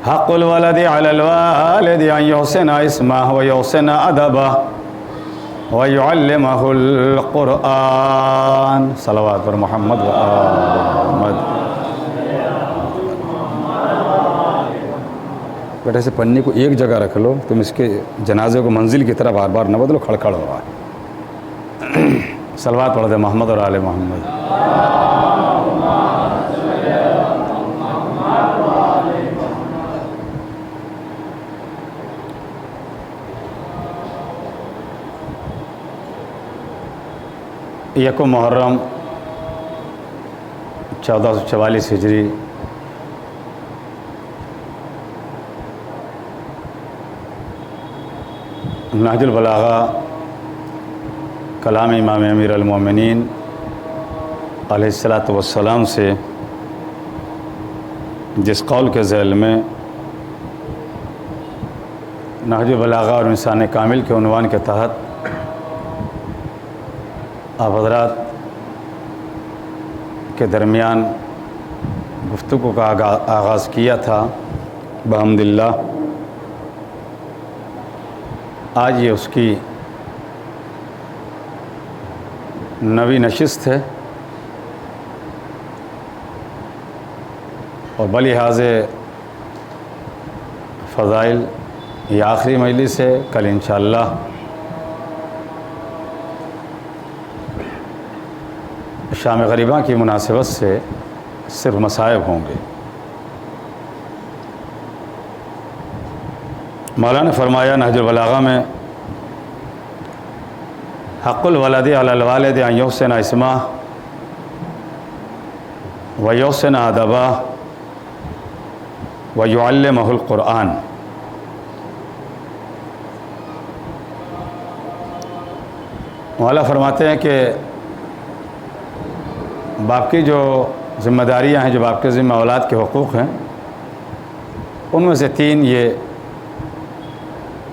حق الولد علی الوالد ان یحسن اسمه و یحسن ادبه و یعلمه القرآن صلوات پر محمد و آل محمد. بیٹا اسے پنی کو ایک جگہ رکھ لو، تم اس کے جنازے کو منزل کی طرح بار بار نہ بدلو، کھڑکھڑ ہو رہا ہے. صلوات پڑھ دے محمد اور آل محمد. یکم محرم 1444 ہجری نہج البلاغہ کلام امام امیر المومنین علیہ الصلاۃ والسلام سے جس قول کے ذیل میں نہج البلاغہ اور انسان کامل کے عنوان کے تحت آپ حضرات کے درمیان گفتگو کا آغاز کیا تھا بحمد اللہ. آج یہ اس کی نویں نشست ہے اور بلحاظ فضائل یہ آخری مجلس ہے. کل انشاءاللہ شام غریبہ کی مناسبت سے صرف مصائب ہوں گے. مولانا نے فرمایا نہج البلاغہ میں حق الولد علی الوالد ان یحسن اسمہ و یحسن ادبہ و یعلمہ القرآن. مولا فرماتے ہیں کہ باپ کی جو ذمہ داریاں ہیں، جو باپ کے ذمہ اولاد کے حقوق ہیں، ان میں سے 3 یہ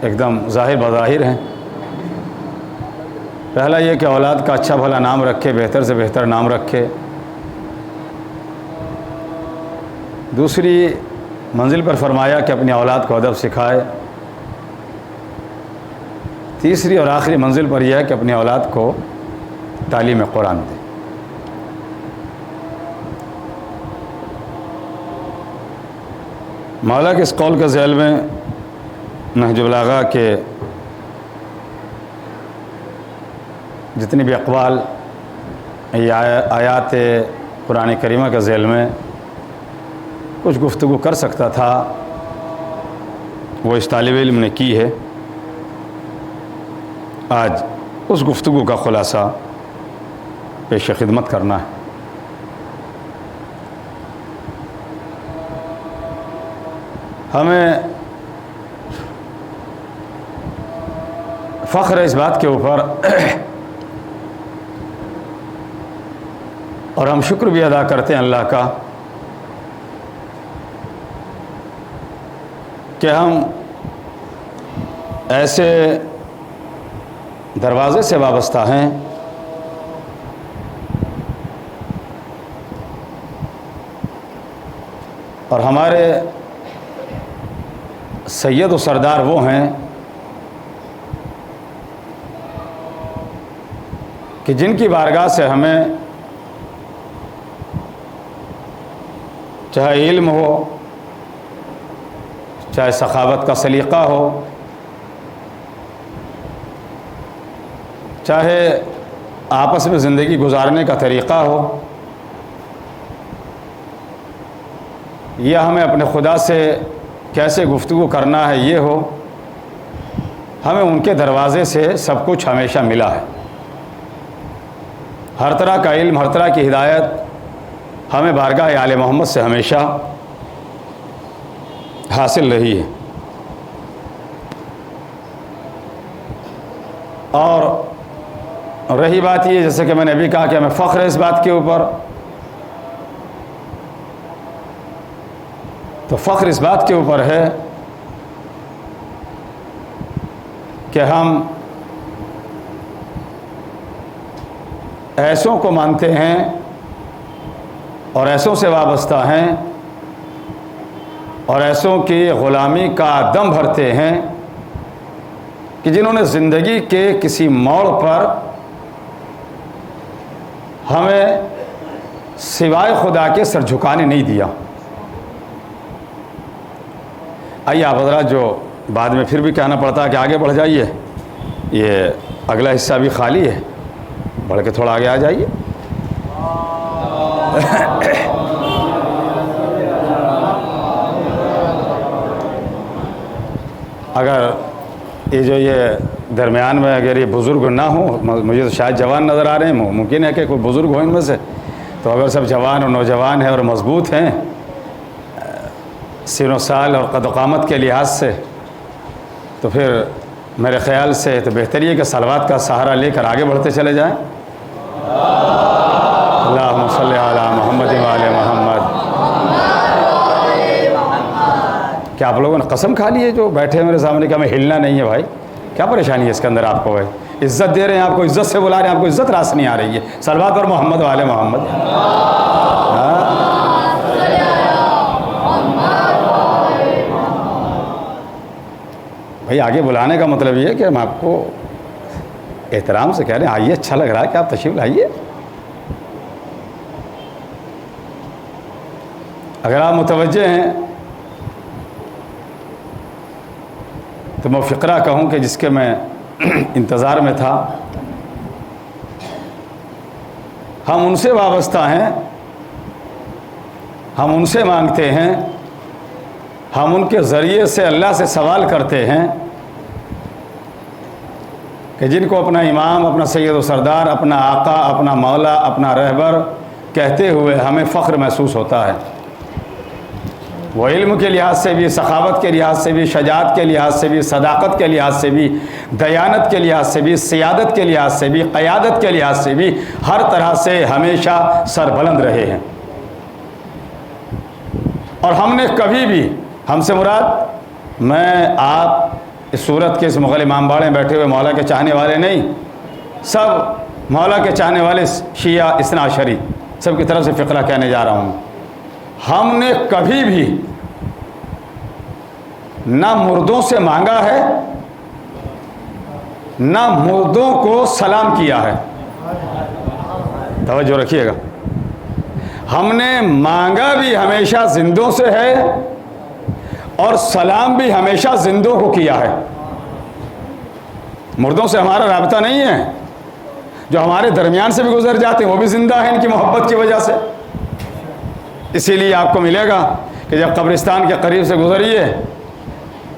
ایک دم ظاہر بظاہر ہیں. پہلا یہ کہ اولاد کا اچھا بھلا نام رکھے، بہتر سے بہتر نام رکھے. دوسری منزل پر فرمایا کہ اپنی اولاد کو ادب سکھائے. تیسری اور آخری منزل پر یہ ہے کہ اپنی اولاد کو تعلیم قرآن دے. مولا کے اس قول کے ذیل میں نہج البلاغہ کے جتنی بھی اقوال یہ آیات قرآن کریمہ کے ذیل میں کچھ گفتگو کر سکتا تھا، وہ اس طالب علم نے کی ہے. آج اس گفتگو کا خلاصہ پیش خدمت کرنا ہے. ہمیں فخر ہے اس بات کے اوپر اور ہم شکر بھی ادا کرتے ہیں اللہ کا کہ ہم ایسے دروازے سے وابستہ ہیں اور ہمارے سید و سردار وہ ہیں کہ جن کی بارگاہ سے ہمیں چاہے علم ہو، چاہے سخاوت کا سلیقہ ہو، چاہے آپس میں زندگی گزارنے کا طریقہ ہو، یا ہمیں اپنے خدا سے کیسے گفتگو کرنا ہے یہ ہو، ہمیں ان کے دروازے سے سب کچھ ہمیشہ ملا ہے. ہر طرح کا علم، ہر طرح کی ہدایت ہمیں بارگاہ آل محمد سے ہمیشہ حاصل رہی ہے. اور رہی بات یہ، جیسے کہ میں نے ابھی کہا کہ ہمیں فخر ہے اس بات کے اوپر، تو فخر اس بات کے اوپر ہے کہ ہم ایسوں کو مانتے ہیں اور ایسوں سے وابستہ ہیں اور ایسوں کی غلامی کا دم بھرتے ہیں کہ جنہوں نے زندگی کے کسی موڑ پر ہمیں سوائے خدا کے سر جھکانے نہیں دیا۔ آئیے آپ حضرات، جو بعد میں پھر بھی کہنا پڑتا ہے کہ آگے بڑھ جائیے، یہ اگلا حصہ بھی خالی ہے، بڑھ کے تھوڑا آگے آ جائیے۔ اگر یہ درمیان میں اگر یہ بزرگ نہ ہوں، مجھے تو شاید جوان نظر آ رہے ہیں، ممکن ہے کہ کوئی بزرگ ہو ان میں سے، تو اگر سب جوان اور نوجوان ہیں اور مضبوط ہیں سن و سال اور قد و قامت کے لحاظ سے، تو پھر میرے خیال سے تو بہتر یہ کہ صلوات کا سہارا لے کر آگے بڑھتے چلے جائیں۔ اللہم صلی علی محمد و آل محمد۔ کیا آپ لوگوں نے قسم کھا لی ہے جو بیٹھے میرے سامنے کہ ہمیں ہلنا نہیں ہے؟ بھائی کیا پریشانی ہے اس کے اندر آپ کو؟ بھائی عزت دے رہے ہیں، آپ کو عزت سے بلا رہے ہیں، آپ کو عزت راس نہیں آ رہی ہے؟ صلوات پر محمد و آل محمد۔ بھائی آگے بلانے کا مطلب یہ ہے کہ ہم آپ کو احترام سے کہہ رہے ہیں آئیے، اچھا لگ رہا ہے کہ آپ تشریف لائیے۔ اگر آپ متوجہ ہیں تو میں فقرہ کہوں کہ جس کے میں انتظار میں تھا۔ ہم ان سے وابستہ ہیں، ہم ان سے مانگتے ہیں، ہم ان کے ذریعے سے اللہ سے سوال کرتے ہیں کہ جن کو اپنا امام، اپنا سید و سردار، اپنا آقا، اپنا مولا، اپنا رہبر کہتے ہوئے ہمیں فخر محسوس ہوتا ہے۔ وہ علم کے لحاظ سے بھی، سخاوت کے لحاظ سے بھی، شجاعت کے لحاظ سے بھی، صداقت کے لحاظ سے بھی، دیانت کے لحاظ سے بھی، سیادت کے لحاظ سے بھی، قیادت کے لحاظ سے بھی ہر طرح سے ہمیشہ سربلند رہے ہیں۔ اور ہم نے کبھی بھی، ہم سے مراد میں آپ اس صورت کے اس مغل امام باڑے میں بیٹھے ہوئے مولا کے چاہنے والے نہیں، سب مولا کے چاہنے والے شیعہ اثنا عشری سب کی طرف سے فقرہ کہنے جا رہا ہوں۔ ہم نے کبھی بھی نہ مردوں سے مانگا ہے، نہ مردوں کو سلام کیا ہے۔ توجہ رکھیے گا، ہم نے مانگا بھی ہمیشہ زندوں سے ہے اور سلام بھی ہمیشہ زندوں کو کیا ہے۔ مردوں سے ہمارا رابطہ نہیں ہے، جو ہمارے درمیان سے بھی گزر جاتے ہیں وہ بھی زندہ ہیں ان کی محبت کی وجہ سے۔ اسی لیے آپ کو ملے گا کہ جب قبرستان کے قریب سے گزریے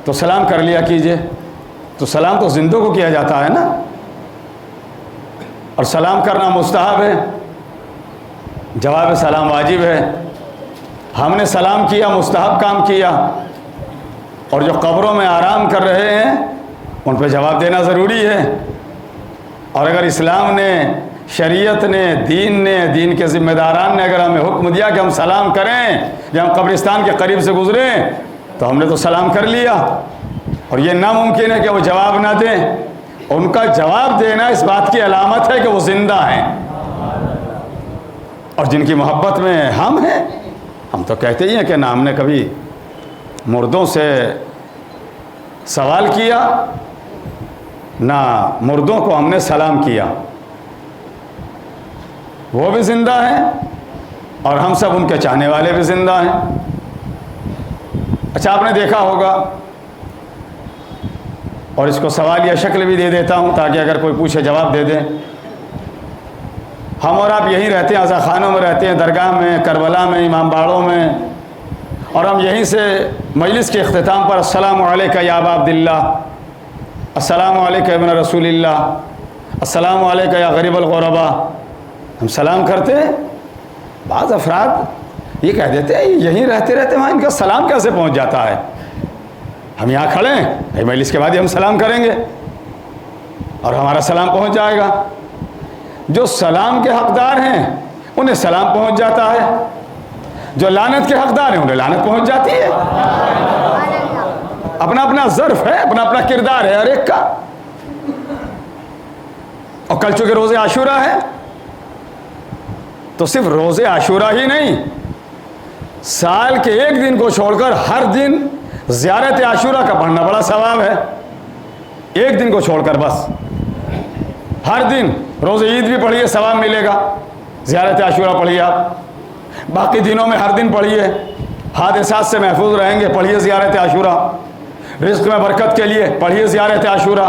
تو سلام کر لیا کیجئے، تو سلام تو زندوں کو کیا جاتا ہے نا، اور سلام کرنا مستحب ہے، جواب سلام واجب ہے۔ ہم نے سلام کیا، مستحب کام کیا، اور جو قبروں میں آرام کر رہے ہیں ان پہ جواب دینا ضروری ہے۔ اور اگر اسلام نے، شریعت نے، دین کے ذمہ داران نے اگر ہمیں حکم دیا کہ ہم سلام کریں جب ہم قبرستان کے قریب سے گزریں، تو ہم نے تو سلام کر لیا، اور یہ ناممکن ہے کہ وہ جواب نہ دیں۔ ان کا جواب دینا اس بات کی علامت ہے کہ وہ زندہ ہیں، اور جن کی محبت میں ہم ہیں، ہم تو کہتے ہی ہیں کہ نہ ہم نے کبھی مردوں سے سوال کیا، نہ مردوں کو ہم نے سلام کیا۔ وہ بھی زندہ ہیں اور ہم سب ان کے چاہنے والے بھی زندہ ہیں۔ اچھا، آپ نے دیکھا ہوگا، اور اس کو سوال یا شکل بھی دے دیتا ہوں تاکہ اگر کوئی پوچھے جواب دے دیں۔ ہم اور آپ یہیں رہتے ہیں، عزا خانوں میں رہتے ہیں، درگاہ میں، کربلا میں، امام باڑوں میں، اور ہم یہیں سے مجلس کے اختتام پر السلام علیکہ یا ابا عبداللہ، السلام علیکہ ابن رسول اللہ، السلام علیکہ یا غریب الغربا، ہم سلام کرتے ہیں۔ بعض افراد یہ کہہ دیتے ہیں یہیں رہتے رہتے وہاں ان کا سلام کیسے پہنچ جاتا ہے؟ ہم یہاں کھڑے ہیں، بھائی مجلس کے بعد ہی ہم سلام کریں گے اور ہمارا سلام پہنچ جائے گا۔ جو سلام کے حقدار ہیں انہیں سلام پہنچ جاتا ہے، جو لعنت کے حقدار ہیں انہیں لعنت پہنچ جاتی ہے۔ اپنا اپنا ظرف ہے، اپنا اپنا کردار ہے ہر ایک کا۔ اور کل چونکہ روز عاشورہ ہے تو صرف روز عاشورہ ہی نہیں، سال کے ایک دن کو چھوڑ کر ہر دن زیارت عاشورہ کا پڑھنا بڑا ثواب ہے. ایک دن کو چھوڑ کر بس ہر دن روز عید بھی پڑھیے ثواب ملے گا. زیارت عاشورہ پڑھیے آپ. باقی دنوں میں ہر دن پڑھیے. حادثات سے محفوظ رہیں گے پڑھیے زیارت عاشورہ. رزق میں برکت کے لیے پڑھیے زیارت عاشورہ.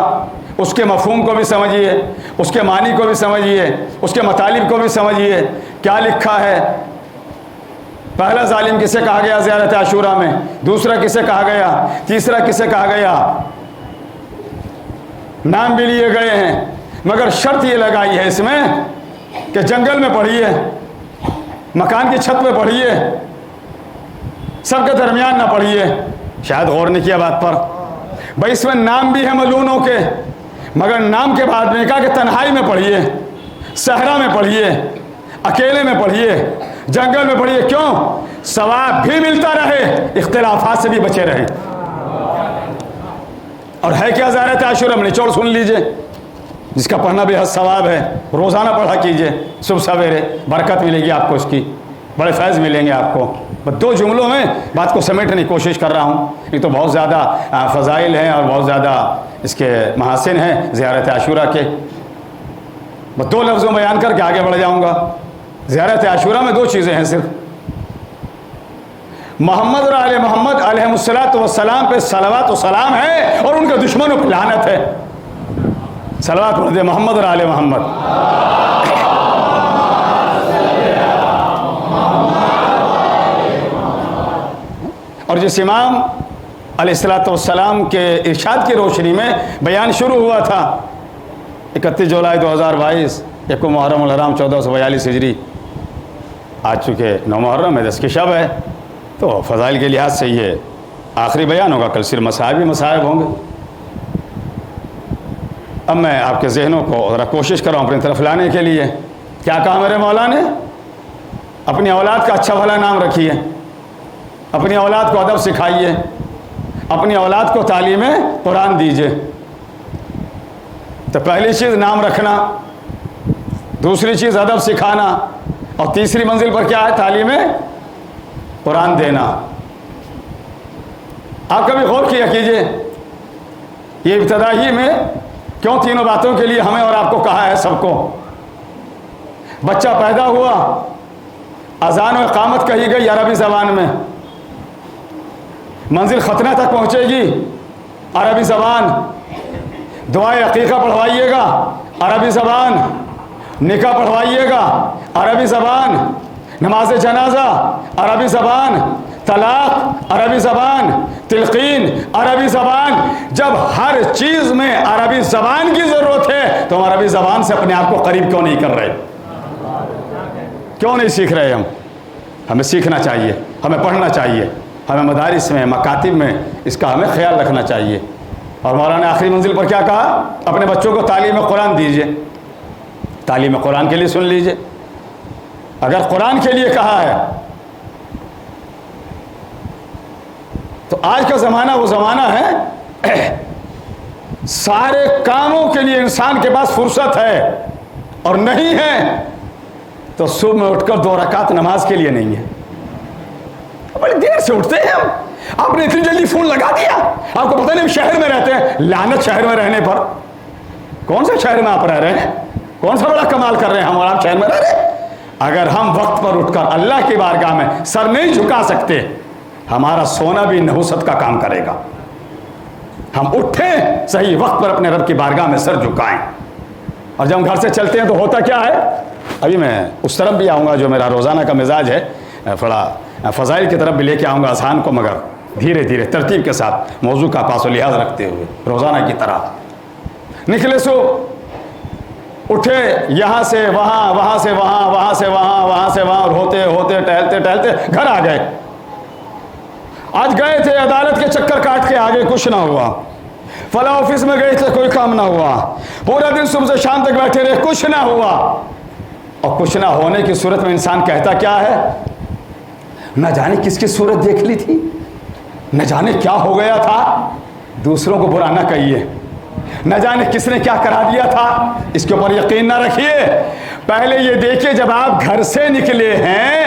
اس کے مفہوم کو بھی سمجھیے, اس کے معنی کو بھی سمجھیے, اس کے مطالب کو بھی سمجھیے. کیا لکھا ہے, پہلا ظالم کسے کہا گیا زیارت عاشورہ میں, دوسرا کسے کہا گیا, تیسرا کسے کہا گیا, نام بھی لیے گئے ہیں. مگر شرط یہ لگائی ہے اس میں کہ جنگل میں پڑھیے, مکان کی چھت پہ پڑھیے, سب کے درمیان نہ پڑھیے. شاید غور نہیں کیا بات پر. بھائی اس میں نام بھی ہے ملونوں کے, مگر نام کے بعد میں کہا کہ تنہائی میں پڑھیے, صحرا میں پڑھیے, اکیلے میں پڑھیے, جنگل میں پڑھیے. کیوں؟ ثواب بھی ملتا رہے, اختلافات سے بھی بچے رہے. اور ہے کیا زیارت عاشورہ میں نچوڑ سن لیجئے, جس کا پڑھنا بے حد ثواب ہے. روزانہ پڑھا کیجئے صبح سویرے, برکت ملے گی آپ کو, اس کی بڑے فیض ملیں گے آپ کو. بس 2 جملوں میں بات کو سمیٹنے کی کوشش کر رہا ہوں. یہ تو بہت زیادہ فضائل ہیں اور بہت زیادہ اس کے محاسن ہیں زیارت عاشورہ کے. بس 2 لفظوں بیان کر کے آگے بڑھ جاؤں گا. زیارت عاشورہ میں 2 چیزیں ہیں صرف. محمد اور آل محمد علیہ الصلوۃ والسلام پہ صلوات و سلام ہے, اور ان کے دشمنوں پہ لعنت ہے. صلوات پڑھ دے محمد اور آل محمد. اور جس امام علیہ الصلوۃ والسلام کے ارشاد کی روشنی میں بیان شروع ہوا تھا 31 جولائی 2022, 1 محرم الحرام 1442 ہجری, آج چکے 9 محرم ہے, 10 کی شب ہے, تو فضائل کے لحاظ سے یہ آخری بیان ہوگا. کل صرف مصائب ہی مصائب ہوں گے. اب میں آپ کے ذہنوں کو ذرا کوشش کر رہا ہوں اپنی طرف لانے کے لیے. کیا کہا میرے مولا نے؟ اپنی اولاد کا اچھا بھلا نام رکھیے, اپنی اولاد کو ادب سکھائیے, اپنی اولاد کو تعلیم قرآن دیجیے. تو پہلی چیز نام رکھنا, دوسری چیز ادب سکھانا, اور تیسری منزل پر کیا ہے؟ تعلیم قرآن دینا. آپ کبھی غور کیا کیجئے یہ ابتدائی میں کیوں تینوں باتوں کے لیے ہمیں اور آپ کو کہا ہے سب کو. بچہ پیدا ہوا, اذان و اقامت کہی گئی عربی زبان میں, منزل ختنہ تک پہنچے گی عربی زبان, دعائے عقیقہ پڑھوائیے گا عربی زبان, نکاح پڑھوائیے گا عربی زبان, نماز جنازہ عربی زبان, طلاق عربی زبان, تلقین عربی زبان. جب ہر چیز میں عربی زبان کی ضرورت ہے تو ہم عربی زبان سے اپنے آپ کو قریب کیوں نہیں کر رہے؟ کیوں نہیں سیکھ رہے ہم؟ ہمیں سیکھنا چاہیے, ہمیں پڑھنا چاہیے, ہمیں مدارس میں, مکاتب میں اس کا ہمیں خیال رکھنا چاہیے. اور مولانا نے آخری منزل پر کیا کہا؟ اپنے بچوں کو تعلیم قرآن دیجیے. تعلیم قرآن کے لیے سن لیجیے. اگر قرآن کے لیے کہا ہے تو آج کا زمانہ وہ زمانہ ہے سارے کاموں کے لیے انسان کے پاس فرصت ہے, اور نہیں ہے تو صبح میں اٹھ کر 2 رکعت نماز کے لیے نہیں ہے. بڑی دیر سے اٹھتے ہیں ہم. آپ نے اتنی جلدی فون لگا دیا, آپ کو پتہ نہیں شہر میں رہتے ہیں. لعنت شہر میں رہنے پر. کون سے شہر میں آپ رہ رہے ہیں؟ کون سا بڑا کمال کر رہے ہیں ہم اور آپ شہر میں رہ رہے ہیں؟ اگر ہم وقت پر اٹھ کر اللہ کی بارگاہ میں سر نہیں جھکا سکتے, ہمارا سونا بھی نحوست کا کام کرے گا. ہم اٹھیں صحیح وقت پر اپنے رب کی بارگاہ میں سر جھکائیں. اور جب ہم گھر سے چلتے ہیں تو ہوتا کیا ہے؟ ابھی میں اس طرف بھی آؤں گا جو میرا روزانہ کا مزاج ہے, تھوڑا فضائل کی طرف بھی لے کے آؤں گا اذان کو, مگر دھیرے دھیرے ترتیب کے ساتھ موضوع کا پاس و لحاظ رکھتے ہوئے روزانہ کی طرح. نکلے سو اٹھے یہاں سے وہاں, وہاں سے وہاں, وہاں سے وہاں, وہاں سے وہاں, اور ہوتے ہوتے ٹہلتے ٹہلتے گھر آ گئے. آج گئے تھے عدالت کے چکر کاٹ کے, آگے کچھ نہ ہوا. فلاں آفس میں گئے تھے, کوئی کام نہ ہوا. پورا دن صبح سے شام تک بیٹھے رہے, کچھ نہ ہوا. اور کچھ نہ ہونے کی صورت میں انسان کہتا کیا ہے؟ نہ جانے کس کی صورت دیکھ لی تھی, نہ جانے کیا ہو گیا تھا. دوسروں کو برا نہ کہیے, نہ جانے کس نے کیا کرا دیا تھا, اس کے اوپر یقین نہ رکھیے. پہلے یہ دیکھیے جب آپ گھر سے نکلے ہیں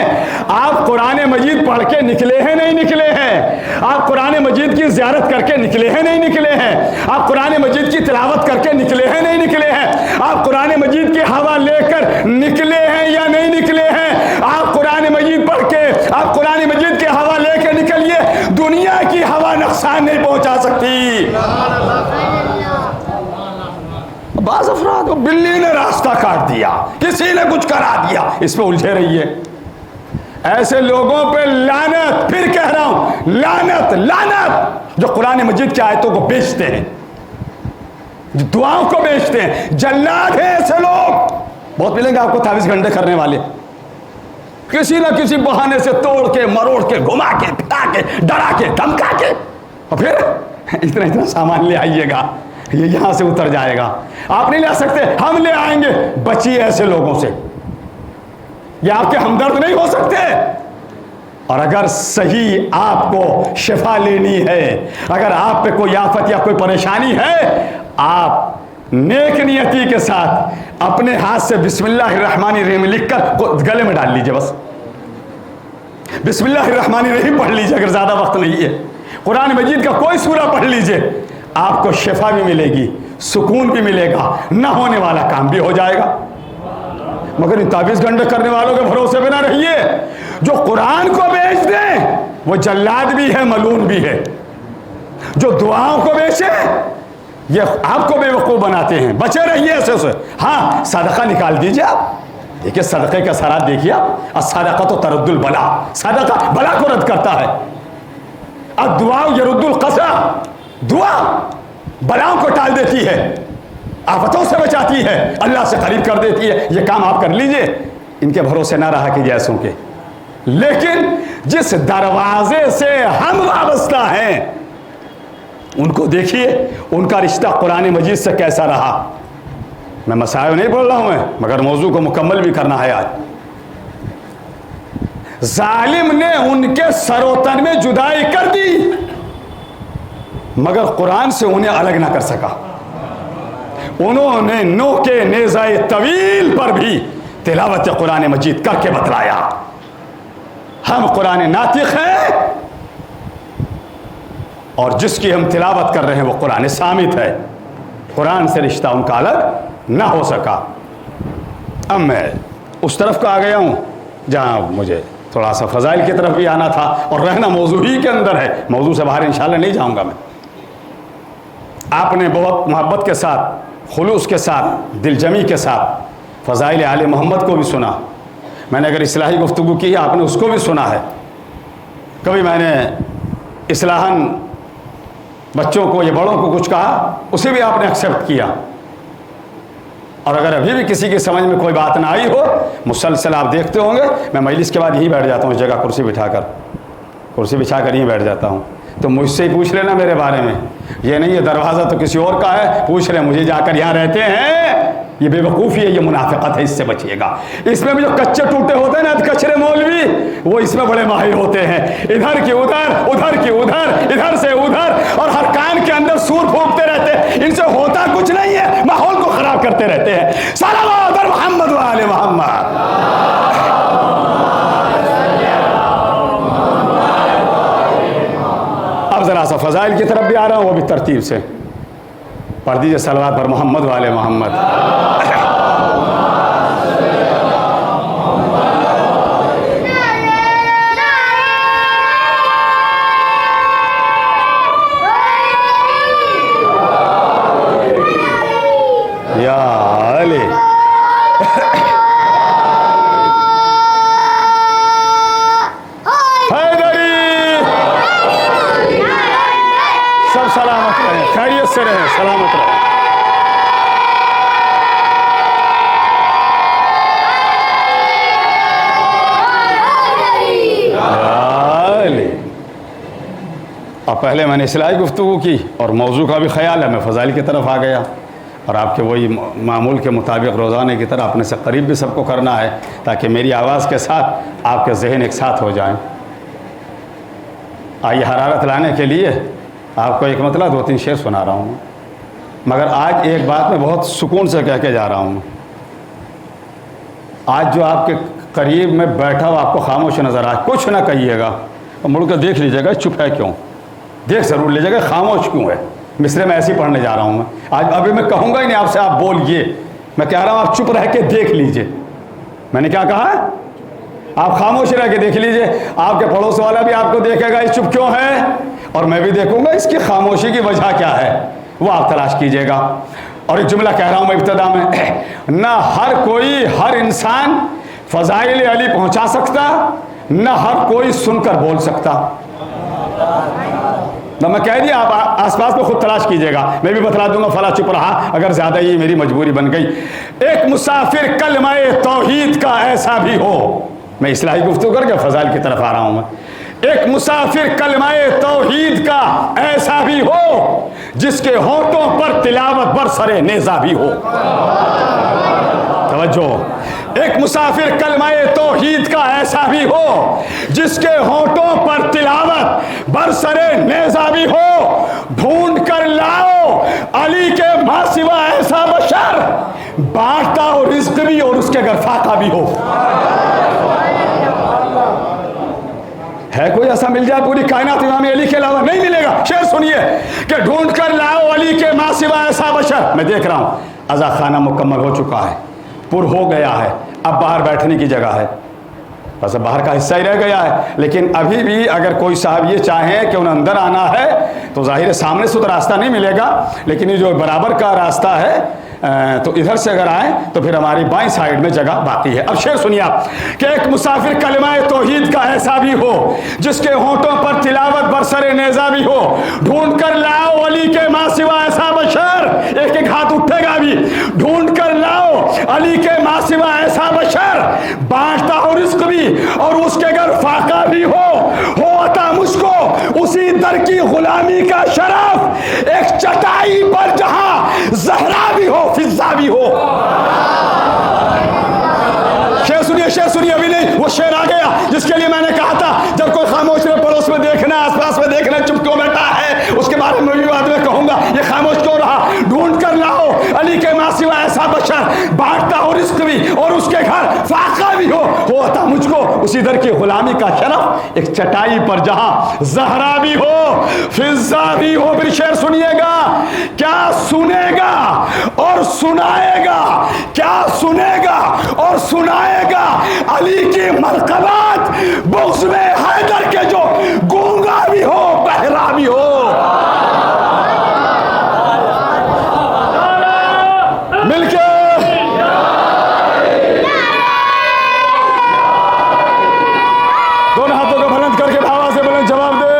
آپ قرآن مجید پڑھ کے نکلے ہیں نہیں نکلے ہیں؟ آپ قرآن مجید کی زیارت کر کے نکلے ہیں نہیں نکلے ہیں؟ آپ قرآن مجید کی تلاوت کر کے نکلے ہیں نہیں نکلے ہیں؟ آپ قرآن مجید کی ہوا لے کر نکلے ہیں یا نہیں نکلے ہیں؟ آپ قرآن مجید پڑھ کے آپ قرآن مجید کی ہوا لے کے نکلیے، دنیا کی ہوا نقصان نہیں پہنچا سکتی۔ بعض افراد کو بلی نے راستہ کاٹ دیا، کسی نے کچھ کرا دیا، اس پہ الجھے رہیے۔ ایسے لوگوں پہ لعنت، پھر کہہ رہا ہوں لعنت لعنت، جو قرآن مجید کی آیتوں کو بیچتے ہیں، جو دعاؤں کو بیچتے ہیں، جلاد ہیں ایسے لوگ۔ بہت ملیں گے آپ کو تعویذ گھنٹے کرنے والے، کسی نہ کسی بہانے سے توڑ کے مروڑ کے گھما کے پھٹا کے ڈرا کے دھمکا کے، اور پھر اتنا سامان لے آئیے گا، یہ یہاں سے اتر جائے گا، آپ نہیں لا سکتے، ہم لے آئیں گے۔ بچیے ایسے لوگوں سے، یہ آپ کے ہمدرد نہیں ہو سکتے۔ اور اگر صحیح آپ کو شفا لینی ہے، اگر آپ پہ کوئی آفت یا کوئی پریشانی ہے، آپ نیک نیتی کے ساتھ اپنے ہاتھ سے بسم اللہ الرحمن الرحیم لکھ کر گلے میں ڈال لیجئے، بس بسم اللہ الرحمن الرحیم پڑھ لیجئے، اگر زیادہ وقت نہیں ہے قرآن مجید کا کوئی سورہ پڑھ لیجئے، آپ کو شفا بھی ملے گی، سکون بھی ملے گا، نہ ہونے والا کام بھی ہو جائے گا۔ مگر ان تعویذ گھنٹے کرنے والوں کے بھروسے پہ نہ رہیے، جو قرآن کو بیچ دیں وہ جلاد بھی ہے، ملعون بھی ہے۔ جو دعاؤں کو بیچے یہ آپ کو بے وقوف بناتے ہیں، بچے رہیے ایسے سے۔ ہاں صدقہ نکال دیجئے، آپ دیکھیے صدقے کا اثرات دیکھیے آپ، الصدقہ تو ترد البلا، صدقہ بلا کو رد کرتا ہے، الدعاء یرد القصا، دعا بلاؤں کو ٹال دیتی ہے، آفتوں سے بچاتی ہے، اللہ سے قریب کر دیتی ہے۔ یہ کام آپ کر لیجئے، ان کے بھروسے نہ رہا کہ جیسوں کے۔ لیکن جس دروازے سے ہم وابستہ ہیں ان کو دیکھیے، ان کا رشتہ قرآن مجید سے کیسا رہا۔ میں مسائل نہیں بول رہا ہوں میں، مگر موضوع کو مکمل بھی کرنا ہے آج۔ ظالم نے ان کے سر و تن میں جدائی کر دی، مگر قرآن سے انہیں الگ نہ کر سکا۔ انہوں نے نوح کے نیزۂ طویل پر بھی تلاوت قرآن مجید کر کے بتلایا۔ ہم قرآن ناطق ہیں، اور جس کی ہم تلاوت کر رہے ہیں وہ قرآن صامت ہے، قرآن سے رشتہ ان کا الگ نہ ہو سکا۔ اب میں اس طرف کو آ گیا ہوں جہاں مجھے تھوڑا سا فضائل کی طرف بھی آنا تھا، اور رہنا موضوع ہی کے اندر ہے، موضوع سے باہر انشاءاللہ نہیں جاؤں گا میں۔ آپ نے بہت محبت کے ساتھ، خلوص کے ساتھ، دل جمی کے ساتھ فضائل آل محمد کو بھی سنا۔ میں نے اگر اصلاحی گفتگو کی ہے آپ نے اس کو بھی سنا ہے۔ کبھی میں نے اصلاحاً بچوں کو یا بڑوں کو کچھ کہا، اسے بھی آپ نے ایکسیپٹ کیا۔ اور اگر ابھی بھی کسی کی سمجھ میں کوئی بات نہ آئی ہو، مسلسل آپ دیکھتے ہوں گے میں مجلس کے بعد یہیں بیٹھ جاتا ہوں، اس جگہ کرسی بچھا کر یہیں بیٹھ جاتا ہوں، تو مجھ سے ہی پوچھ لینا میرے بارے میں۔ یہ نہیں یہ دروازہ تو کسی اور کا ہے، پوچھ لیں مجھے جا کر یہاں رہتے ہیں، یہ بے وقوفی ہے، یہ منافقت ہے، اس سے بچیے گا۔ اس میں بھی جو کچے ٹوٹے ہوتے ہیں نا کچرے مولوی، وہ اس میں بڑے ماہر ہوتے ہیں، ادھر کی ادھر، ادھر کی ادھر، ادھر سے ادھر، اور ہر کان کے اندر سور پھونکتے رہتے ہیں، ان سے ہوتا کچھ نہیں ہے، ماحول کو خراب کرتے رہتے ہیں۔ صلوات علی محمد و آل محمد۔ اب ذرا سا فضائل کی طرف بھی آ رہا ہوں، وہ بھی ترتیب سے پڑھ دیجئے، صلوات پر محمد و آل محمد۔ یا علی سب سلامت رہیں، خیریت سے رہیں، سلامت رہیں۔ اب پہلے میں نے اصلاحی گفتگو کی اور موضوع کا بھی خیال ہے، میں فضائل کی طرف آ گیا، اور آپ کے وہی معمول کے مطابق روزانے کی طرح اپنے سے قریب بھی سب کو کرنا ہے، تاکہ میری آواز کے ساتھ آپ کے ذہن ایک ساتھ ہو جائیں۔ آئیے حرارت لانے کے لیے آپ کو ایک مطلب 2-3 شعر سنا رہا ہوں، مگر آج ایک بات میں بہت سکون سے کہہ کے جا رہا ہوں۔ آج جو آپ کے قریب میں بیٹھا ہوا آپ کو خاموش نظر آئے، کچھ نہ کہیے گا، اور مڑ کر دیکھ لیجیے گا چپ ہے کیوں، دیکھ ضرور لیجیے گا خاموش کیوں ہے۔ مصرے میں ایسے ہی پڑھنے جا رہا ہوں میں آج، ابھی میں کہوں گا ہی نہیں آپ سے آپ بولیے، میں کہہ رہا ہوں آپ چپ رہ کے دیکھ لیجیے۔ میں نے کیا کہا؟ آپ خاموش رہ کے دیکھ لیجیے، آپ کے پڑوس والا بھی آپ کو دیکھے گا اس چپ کیوں ہے، اور میں بھی دیکھوں گا اس کی خاموشی کی وجہ کیا ہے، وہ آپ تلاش کیجیے گا۔ اور ایک جملہ کہہ رہا ہوں میں ابتدا میں، نہ ہر کوئی ہر انسان فضائل علی پہنچا سکتا، نہ ہر کوئی سن کر بول سکتا۔ نہ میں کہہ دیا، آپ آس پاس میں خود تلاش کیجیے گا، میں بھی بتلا دوں گا فلاں چپ رہا اگر زیادہ ہی میری مجبوری بن گئی۔ ایک مسافر کلمہ توحید کا ایسا بھی ہو، میں اصلاحی گفتگو کر کے فضائل کی طرف آ رہا ہوں میں، ایک مسافر کلمہ توحید کا ایسا بھی ہو جس کے ہونٹوں پر تلاوت برسر نیزہ بھی ہو۔ توجہ، ایک مسافر کلمہ توحید کا ایسا بھی ہو جس کے ہونٹوں پر تلاوت برسر نیزہ بھی ہو، ڈھونڈ کر لاؤ علی کے ماں سوا ایسا بشر، بانٹتا ہو رزق بھی اور اس کے گھر فاقہ بھی ہو۔ ہے کوئی ایسا مل جائے پوری کائنات امام علی کے علاوہ؟ نہیں ملے گا۔ شعر سنیے کہ ڈھونڈ کر لاؤ علی کے ماں سوا ایسا بشر، میں دیکھ رہا ہوں عزا خانہ مکمل ہو چکا ہے، پر ہو گیا ہے، اب باہر بیٹھنے کی جگہ ہے، بس باہر کا حصہ ہی رہ گیا ہے، لیکن ابھی بھی اگر کوئی صاحب یہ چاہیں کہ انہیں اندر آنا ہے تو ظاہر سامنے سے تو راستہ نہیں ملے گا، لیکن یہ جو برابر کا راستہ ہے تو ادھر سے اگر آئیں تو پھر ہماری بائیں سائیڈ میں جگہ باقی ہے۔ اب شعر سنیے آپ کہ ایک مسافر کلمہ توحید کا ایسا بھی ہو جس کے ہونٹوں پر تلاوت برسر نیزہ بھی ہو، ڈھونڈ کر لاؤ علی کے ماں سوا ایسا بشر، ایک ایک ہاتھ اٹھے گا بھی، ڈھونڈ کر لاؤ علی کے ماں سوا ایسا بشر، بانٹتا ہو رزق بھی اور اس کے گھر فاقہ بھی ہو عطا مجھ کو اسی در کی غلامی کا شرف، ایک چٹائی پر جہاں زہرا بھی ہو فضا بھی ہو۔ شعر سنیے ابھی نہیں، وہ شعر آ گیا جس کے لیے میں نے کہا تھا جب کوئی خاموش رہے، پڑوس میں دیکھنا، آس پاس میں دیکھنا، چپ کیوں بیٹھا ہے، اس کے بارے میں بھی بعد میں کہوں گا یہ خاموش کیوں رہا۔ ڈھونڈ کر لاؤ علی کے ماں سوا ایسا بشر، بانٹتا ہو رزق بھی اور اس کے گھر فاقہ بھی ہو عطا مجھ کو اسی در کی غلامی کا شرف، ایک چٹائی پر جہاں زہرا بھی ہو فضا بھی ہو۔ پھر شعر سنیے گا، کیا سنے گا اور سنائے گا، کیا سنے گا اور سنائے گا علی کی منقبات، بغض میں حیدر کے جو گونگا بھی ہو بہرا بھی ہو۔ مل کے دونوں ہاتھوں کو بلند کر کے بھاوا سے بلند جواب دے،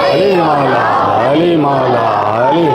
علی مولا علی مولا علی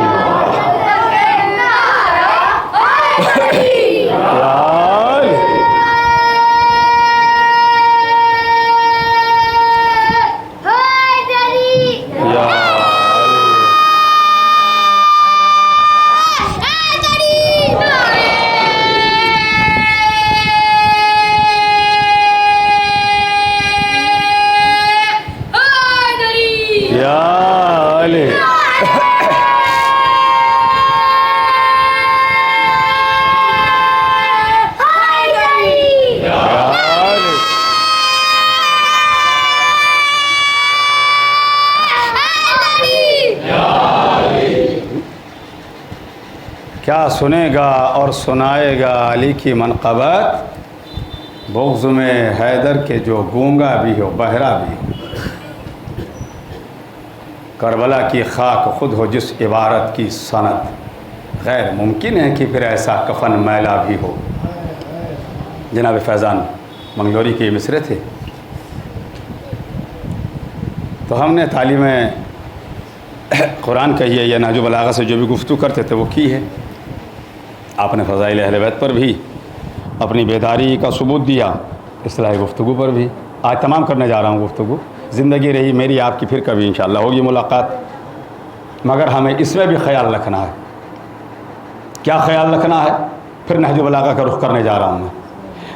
کیا سنے گا اور سنائے گا علی کی منقبت، بغض میں حیدر کے جو گونگا بھی ہو بہرا بھی ہو۔ کربلا کی خاک خود ہو جس عبارت کی سند، غیر ممکن ہے کہ پھر ایسا کفن میلا بھی ہو۔ جناب فیضان منگلوری کے مصرے تھے، تو ہم نے تعلیم قرآن کہی ہے یا نہج البلاغہ سے جو بھی گفتگو کرتے تھے وہ کی ہے۔ آپ نے فضائل اہل بیت پر بھی اپنی بیداری کا ثبوت دیا، اصلاحی گفتگو پر بھی۔ آج تمام کرنے جا رہا ہوں گفتگو، زندگی رہی میری آپ کی پھر کبھی انشاءاللہ ہوگی ملاقات، مگر ہمیں اس میں بھی خیال رکھنا ہے۔ کیا خیال رکھنا ہے؟ پھر نہج البلاغہ کا رخ کرنے جا رہا ہوں میں۔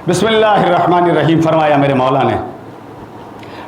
بسم اللہ الرحمن الرحیم فرمایا میرے مولا نے،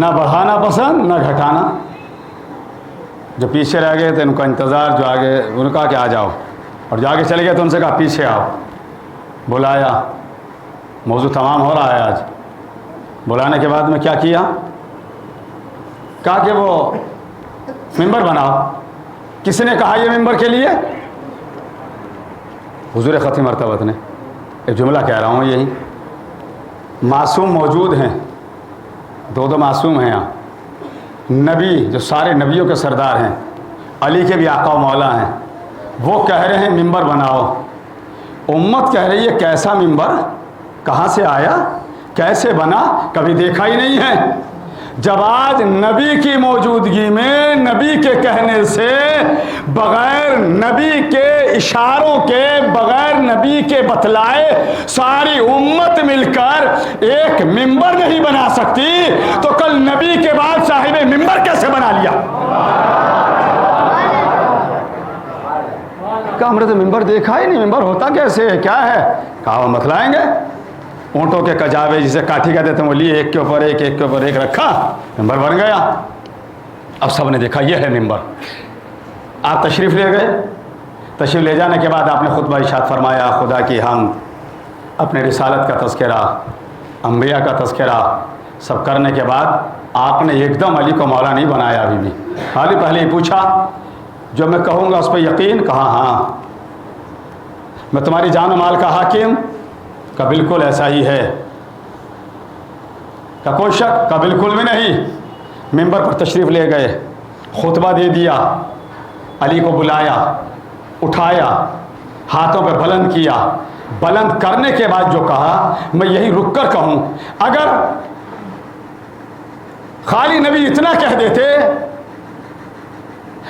نہ بڑھانا پسند نہ گھٹانا. جو پیچھے رہ گئے تھے ان کا انتظار، جو آگے ان کا کہ آ جاؤ، اور جو آگے چلے گئے تو ان سے کہا پیچھے آؤ. بلایا، موضوع تمام ہو رہا ہے آج. بلانے کے بعد میں کیا کیا؟ کہا کہ وہ ممبر بناؤ. کس نے کہا یہ ممبر کے لیے؟ حضور ختم مرتبہ نے. ایک جملہ کہہ رہا ہوں یہی. معصوم موجود ہیں، دو معصوم ہیں یہاں. نبی جو سارے نبیوں کے سردار ہیں، علی کے بھی آقا و مولا ہیں، وہ کہہ رہے ہیں ممبر بناؤ. امت کہہ رہی ہے کیسا ممبر، کہاں سے آیا، کیسے بنا، کبھی دیکھا ہی نہیں ہے. جب آج نبی کی موجودگی میں، نبی کے کہنے سے، بغیر نبی کے اشاروں کے، بغیر نبی کے بتلائے ساری امت مل کر ایک ممبر نہیں بنا سکتی، تو کل نبی کے بعد صاحب ممبر کیسے بنا لیا؟ کہا ہم نے تو ممبر دیکھا ہی نہیں، ممبر ہوتا کیسے ہے، کیا ہے؟ کہا وہ بتلائیں گے. اونٹوں کے کجاوے جسے کاٹھی کہتے تھے وہ لیے، ایک کے اوپر ایک، ایک کے اوپر ایک رکھا، ممبر بن گیا. اب سب نے دیکھا یہ ہے ممبر. آپ تشریف لے گئے. تشریف لے جانے کے بعد آپ نے خطبہ ارشاد فرمایا، خدا کی حمد، اپنے رسالت کا تذکرہ، انبیاء کا تذکرہ سب کرنے کے بعد آپ نے ایک دم علی کو مولا نہیں بنایا. ابھی بھی خالی پہلے ہی پوچھا جو میں کہوں گا اس پہ یقین؟ کہا ہاں. میں تمہاری جان و مال کا حاکم؟ کہ بالکل ایسا ہی ہے. کہ کوئی شک؟ کہ بالکل بھی نہیں. ممبر پر تشریف لے گئے، خطبہ دے دیا، علی کو بلایا، اٹھایا، ہاتھوں پہ بلند کیا. بلند کرنے کے بعد جو کہا میں یہی رک کر کہوں، اگر خالی نبی اتنا کہہ دیتے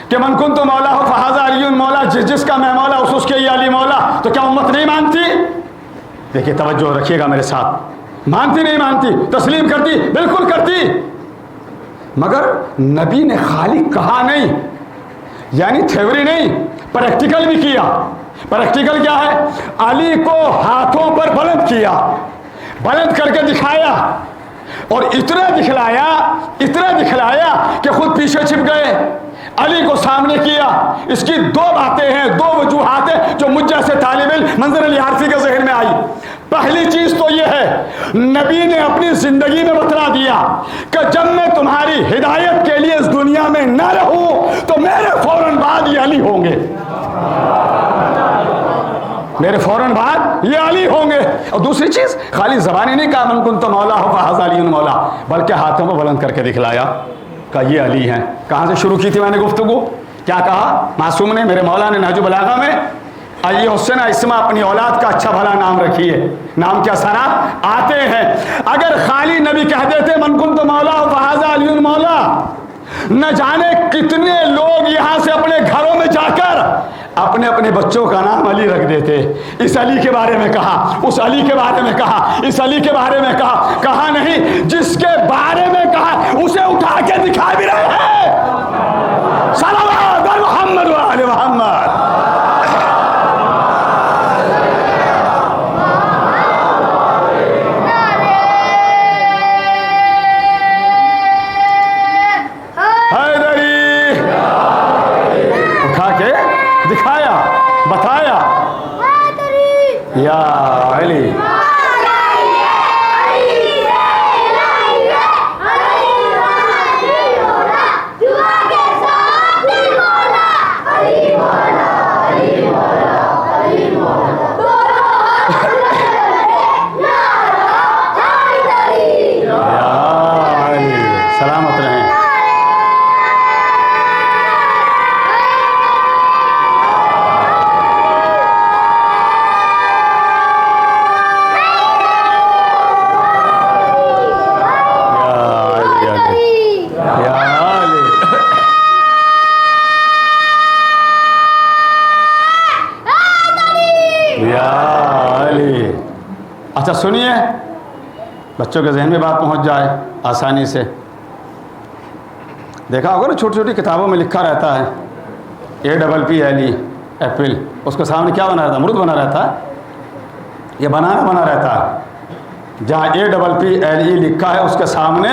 کہ من کنت مولا ہو فہذا علی مولا، جس کا میں مولا اس کے یہ علی مولا، تو کیا امت نہیں مانتی؟ دیکھیے توجہ رکھیے گا میرے ساتھ. مانتی نہیں مانتی؟ تسلیم کرتی؟ بالکل کرتی. مگر نبی نے خالی کہا نہیں، یعنی تھیوری نہیں، پریکٹیکل بھی کیا. پریکٹیکل کیا ہے؟ علی کو ہاتھوں پر بلند کیا، بلند کر کے دکھایا، اور اتنا دکھلایا کہ خود پیچھے چھپ گئے. علی کو سامنے کیا. اس کی دو باتیں ہیں، دو وجوہات ہیں جو مجھ جیسے طالب علم منظر علی حارثی کے ذہن میں آئی. پہلی چیز تو یہ ہے، نبی نے اپنی زندگی میں بتلا دیا کہ جب میں تمہاری ہدایت کے لیے اس دنیا میں نہ رہوں تو میرے فوراً بعد یہ علی ہوں گے. میرے فوراً بعد یہ علی ہوں گے. اور دوسری چیز، خالی زبانی نہیں کہا من کنت مولا ہو فہذا علی مولا، بلکہ ہاتھوں میں بلند کر کے دکھلایا کہ یہ علی ہیں. کہاں سے شروع کی تھی میں نے گفتگو؟ کیا کہا معصوم نے، میرے مولا نے نہج البلاغہ میں؟ آئیے حسین اسما اپنی اولاد کا اچھا بھلا نام رکھیے. نام کے اثرات آتے ہیں. اگر خالی نبی کہہ دیتے من کنت مولا ہو فہذا علی مولا، نہ جانے کتنے لوگ یہاں سے اپنے گھروں میں جا کر اپنے اپنے بچوں کا نام علی رکھ دیتے. اس علی کے بارے میں کہا، اس علی کے بارے میں کہا، اس علی کے بارے میں کہا. کہا نہیں، جس کے بارے میں کہا اسے اٹھا کے دکھا بھی رہے ہیں. صلوات علی محمد و آل محمد. دکھایا، بتایا یا علی. سلامت رہیں. اچھا سنیے، بچوں کے ذہن میں بات پہنچ جائے آسانی سے. دیکھا ہوگا نا چھوٹی چھوٹی کتابوں میں لکھا رہتا ہے APPLE ایپل، اس کے سامنے کیا بنا رہتا ہے؟ امرود بنا رہتا ہے، یہ بنانا بنا رہتا ہے. جہاں APPLE لکھا ہے اس کے سامنے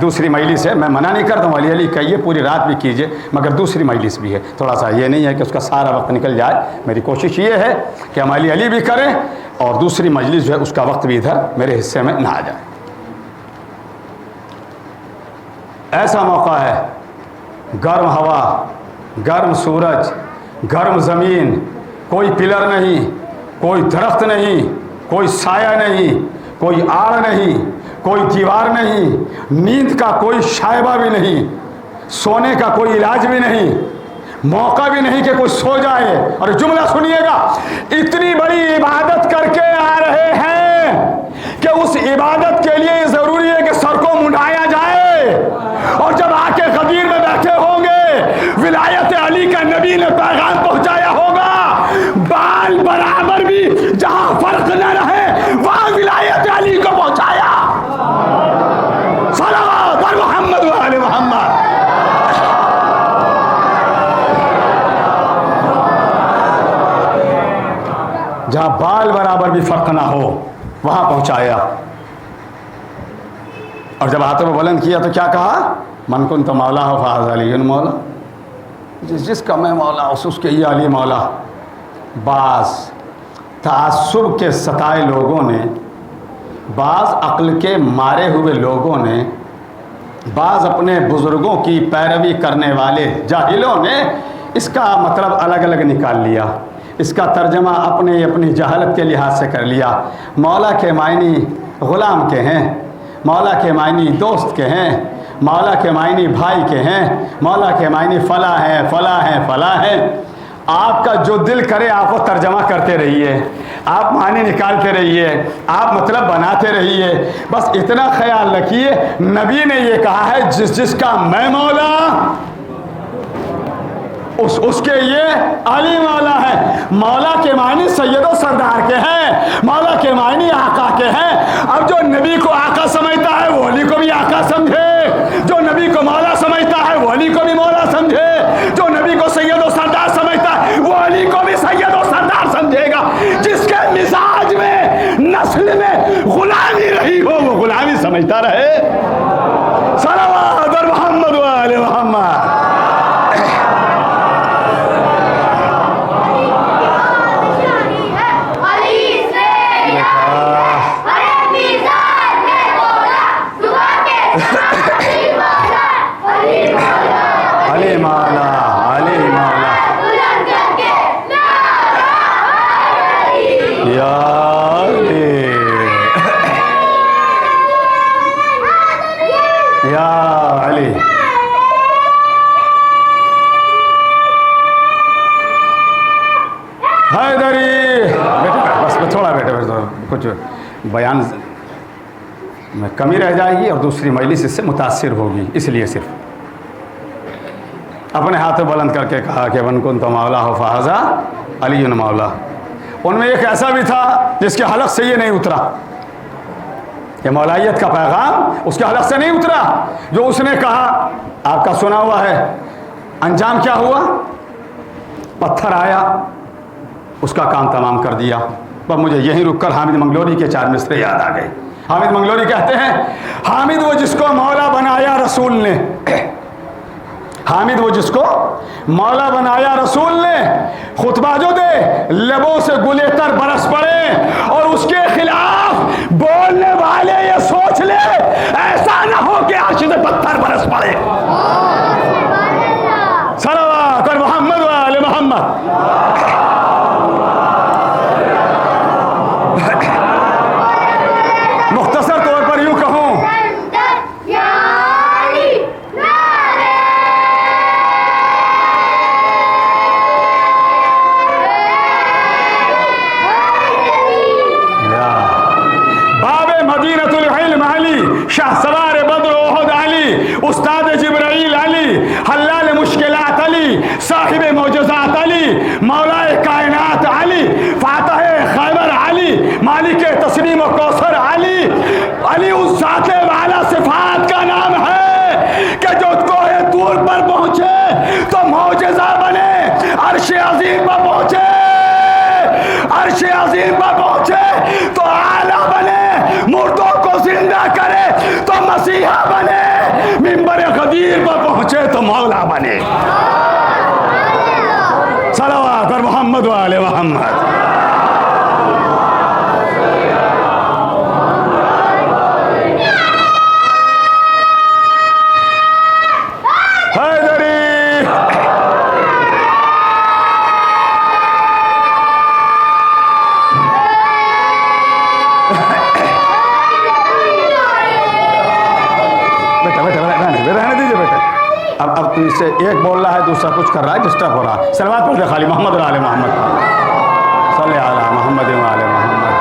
دوسری مجلس ہے، میں منع نہیں کرتا ہوں، علی علی کہیے، پوری رات بھی کیجیے، مگر دوسری مجلس بھی ہے، تھوڑا سا یہ نہیں ہے کہ اس کا سارا وقت نکل جائے۔ میری کوشش یہ ہے کہ ہم علی علی بھی کریں اور دوسری مجلس جو ہے اس کا وقت بھی ادھر میرے حصے میں نہ آ جائے۔ ایسا موقع ہے، گرم ہوا، گرم سورج، گرم زمین، کوئی پلر نہیں، کوئی درخت نہیں، کوئی سایہ نہیں، کوئی آڑ نہیں، کوئی دیوار نہیں، نیند کا کوئی شائبہ بھی نہیں، سونے کا کوئی علاج بھی نہیں، موقع بھی نہیں کہ کوئی سو جائے۔ اور جملہ سنیے گا، اتنی بڑی عبادت کر کے آ رہے ہیں کہ اس عبادت کے لیے ضروری ہے کہ سر کو منڈایا جائے، اور جب آ کے غدیر میں بیٹھے ہوں گے، ولایت علی کا نبی نے پیغام پہنچایا ہوگا، بال برابر بھی جہاں فرق نہ رہے وہاں ولایت علی کو پہنچایا۔ صلوات بر محمد و آل محمد۔ جہاں بال برابر بھی فرق نہ ہو وہاں پہنچایا۔ اور جب ہاتھوں میں بلند کیا تو کیا کہا؟ من کنت مولا فہذا علی مولا، جس کا میں مولا اس کے یہ علی مولا۔ بعض تعصب کے ستائے لوگوں نے، بعض عقل کے مارے ہوئے لوگوں نے، بعض اپنے بزرگوں کی پیروی کرنے والے جاہلوں نے اس کا مطلب الگ الگ نکال لیا، اس کا ترجمہ اپنی جہالت کے لحاظ سے کر لیا۔ مولا کے معنی غلام کے ہیں، مولا کے معنی دوست کے ہیں، مولا کے معنی بھائی کے ہیں، مولا کے معنی فلاں ہیں فلاں ہیں فلاں ہیں۔ آپ کا جو دل کرے آپ وہ ترجمہ کرتے رہیے، آپ معنی نکالتے رہیے، آپ مطلب بناتے رہیے، بس اتنا خیال رکھیے نبی نے یہ کہا ہے جس کا میں مولا اس کے یہ علی مولا ہے۔ مولا کے معنی سید و سردار کے ہیں، مولا کے معنی آقا کے ہیں۔ اب جو نبی کو آقا سمجھتا ہے وہ علی کو بھی آقا سمجھے، جو نبی کو مولا سمجھتا ہے وہ علی کو بھی مولا سمجھے، جو نبی کو سید و سردار سمجھتا ہے وہ علی کو بھی سید و سردار سمجھے گا۔ جس کے مزاج میں نسل میں غلامی رہی ہو وہ غلامی سمجھتا رہے۔ صلوات بر محمد و آل محمد۔ علی مولا، علی مولا، یا علی، یا علی۔ حیدری بس تھوڑا بیٹھے کچھ بیان میں کمی رہ جائے گی اور دوسری مجلس اس سے متاثر ہوگی، اس لیے صرف اپنے ہاتھ بلند کر کے کہا کہ من کنت مولا فہذا علی مولا۔ ان میں ایک ایسا بھی تھا جس کے حلق سے یہ نہیں اترا، کہ مولائیت کا پیغام اس کے حلق سے نہیں اترا۔ جو اس نے کہا آپ کا سنا ہوا ہے، انجام کیا ہوا؟ پتھر آیا، اس کا کام تمام کر دیا۔ پر مجھے یہیں رک کر حامد منگلوری کے 4 مصرے یاد آ گئے۔ حامد منگلوری کہتے ہیں، حامد وہ جس کو مولا بنایا رسول نے، حامد وہ جس کو مولا بنایا رسول نے، خطبہ جو دے لبوں سے گلے تر برس پڑے اور اس کے خلاف بولنے والے یہ سوچ لے ایسا نہ ہو کہ عرش سے پتھر برس پڑے۔ صلوات بر محمد و آل محمد۔ مختصر طور پر یوں کہوں، شاہ سوار بدر احد علی، استاد جبرائیل علی، حلال مشکلات علی، صاحب معجزات علی، مولا کائنات علی، فاتح خیبر علی، مالک تسلیم و کوثر علی۔ علی اس ذات والا صفات کا نام ہے کہ جو کوہ طور پر پہنچے تو معجزہ بنے، عرش عظیم پر پہنچے، عرش عظیم پر پہنچے تو اعلیٰ بنے، مردوں کو زندہ کرے تو مسیحا بنے۔ فقیر پر پہنچے تو مولا بنے. صلوات پر محمد و آل محمد. اب تو اس سے ایک بول رہا ہے دوسرا کچھ کر رہا ہے, ڈسٹرب ہو رہا ہے. صلوات پڑھ دے خالی محمد و آل محمد. صلی علی محمد و آل محمد.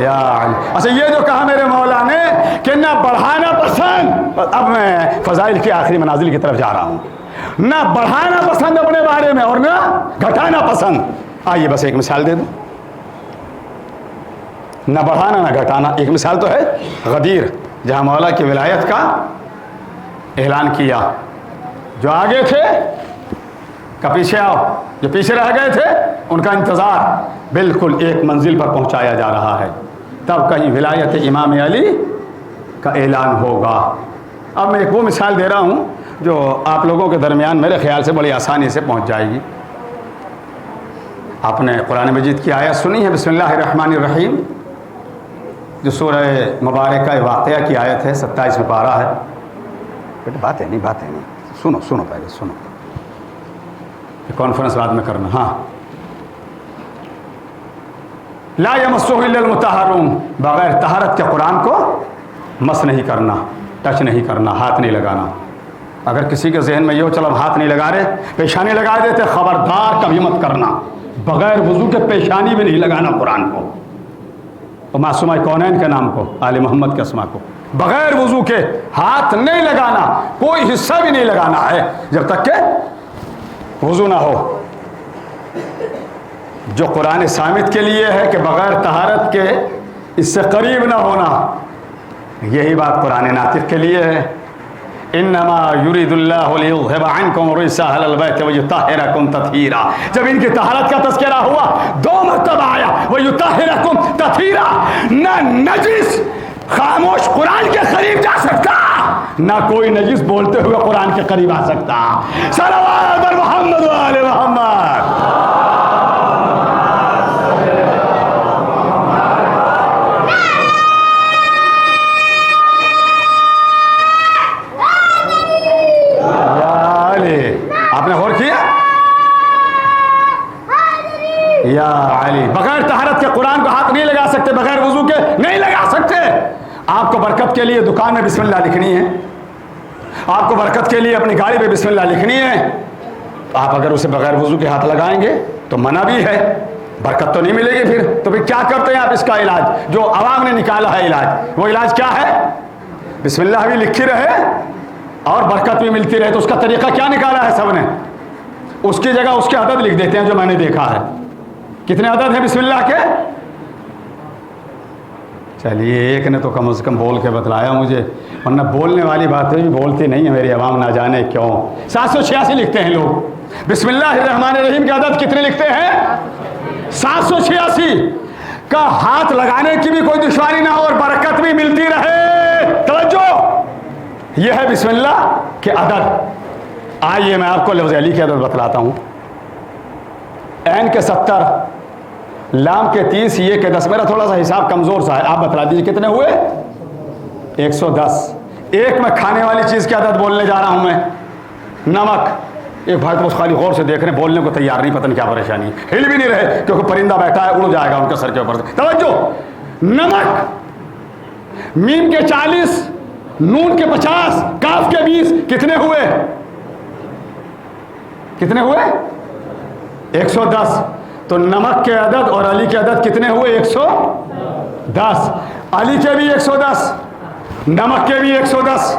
یا علی. اچھا یہ جو کہا میرے مولا نے کہ نہ بڑھانا پسند, اب میں فضائل کی آخری منازل کی طرف جا رہا ہوں. نہ بڑھانا پسند اپنے بارے میں اور نہ گھٹانا پسند. آئیے بس ایک مثال دے دوں. نہ بڑھانا نہ گھٹانا. ایک مثال تو ہے غدیر, جہاں مولا کی ولایت کا اعلان کیا. جو آگے تھے کا پیچھے آؤ, جو پیچھے رہ گئے تھے ان کا انتظار بالکل ایک منزل پر پہنچایا جا رہا ہے. تب کہیں ولایت امام علی کا اعلان ہوگا. اب میں ایک وہ مثال دے رہا ہوں جو آپ لوگوں کے درمیان میرے خیال سے بڑی آسانی سے پہنچ جائے گی. آپ نے قرآن مجید کی آیت سنی ہے بسم اللہ الرحمن الرحیم, جو سورہ مبارکہ واقعہ کی آیت ہے, 27 میں پارہ ہے. بیٹے باتیں نہیں, سنو پہلے سنو, کانفرنس بعد میں کرنا. ہاں, لا یمسہ الا المطہرون, بغیر طہارت کے قرآن کو مس نہیں کرنا, ٹچ نہیں کرنا, ہاتھ نہیں لگانا. اگر کسی کے ذہن میں یہ ہو چلو ہم ہاتھ نہیں لگا رہے, پیشانی لگا دیتے, خبردار کبھی مت کرنا. بغیر وضو کے پیشانی بھی نہیں لگانا قرآن کو, اور معصومہ کونین کے نام کو, آل محمد کے اسما کو بغیر وضو کے ہاتھ نہیں لگانا, کوئی حصہ بھی نہیں لگانا ہے جب تک کہ وضو نہ ہو. جو قرآن ثابت کے لیے ہے کہ بغیر طہارت کے اس سے قریب نہ ہونا, یہی بات قرآن ناطق کے لیے ہے. انما یرید اللہ لیذھب عنکم الرجس اہل البیت ویطہرکم تطہیرا. جب ان کی طہارت کا تذکرہ ہوا 2 مرتبہ آیا ویطہرکم تطہیرا. نہ نجس خاموش قرآن کے قریب جا سکتا, نہ کوئی نجس بولتے ہوئے قرآن کے قریب آ سکتا. صلوات پر محمد و آل محمد. آپ نے غور کیا؟ یا علی, بغیر طہارت کے قرآن کو ہاتھ نہیں لگا سکتے, بغیر وضو کے نہیں لگا سکتے. آپ کو برکت کے لیے دکان میں بسم اللہ لکھنی ہے, آپ کو برکت کے لیے اپنی گاڑی پہ بسم اللہ لکھنی ہے. آپ اگر اسے بغیر وضو کے ہاتھ لگائیں گے تو منع بھی ہے, برکت تو نہیں ملے گی. پھر تو پھر کیا کرتے ہیں آپ اس کا علاج جو عوام نے نکالا ہے علاج, وہ علاج کیا ہے؟ بسم اللہ بھی لکھی رہے اور برکت بھی ملتی رہے. تو اس کا طریقہ کیا نکالا ہے سب نے؟ اس کی جگہ اس کے عدد لکھ دیتے ہیں جو میں نے دیکھا ہے. کتنے عدد ہیں بسم اللہ کے؟ چلیے ایک نے تو کم از کم بول کے بتلایا مجھے, ورنہ بولنے والی باتیں بھی بولتی نہیں ہیں میری عوام, نہ جانے کیوں. 786 لکھتے ہیں لوگ. بسم اللہ الرحمن الرحیم کے عدد کتنے لکھتے ہیں؟ 786. کا ہاتھ لگانے کی بھی کوئی دشواری نہ ہو اور برکت بھی ملتی رہے. توجہ, یہ ہے بسم اللہ کے عدد. آئیے میں آپ کو لفظ علی کے عدد بتلاتا ہوں. عین کے 70, لام کے 30, یہ کے 10. میرا تھوڑا سا حساب کمزور سا ہے, آپ بتلا دیجیے کتنے ہوئے؟ 110. ایک میں کھانے والی چیز کے عدد بولنے جا رہا ہوں میں. نمک. ایک بھائی تو خالی غور سے دیکھ رہے ہیں, بولنے کو تیار نہیں, پتہ نہیں کیا پریشانی, ہل بھی نہیں رہے کیونکہ پرندہ بیٹھا ہے, اڑ جائے گا ان کے سر کے اوپر سے. توجہ, نمک. میم کے 40, نون کے 50, کاف کے 20, کتنے ہوئے؟ کتنے ہوئے؟ 110. تو نمک کے عدد اور علی کے عدد کتنے ہوئے؟ 110. علی کے بھی 110, نمک کے بھی 110.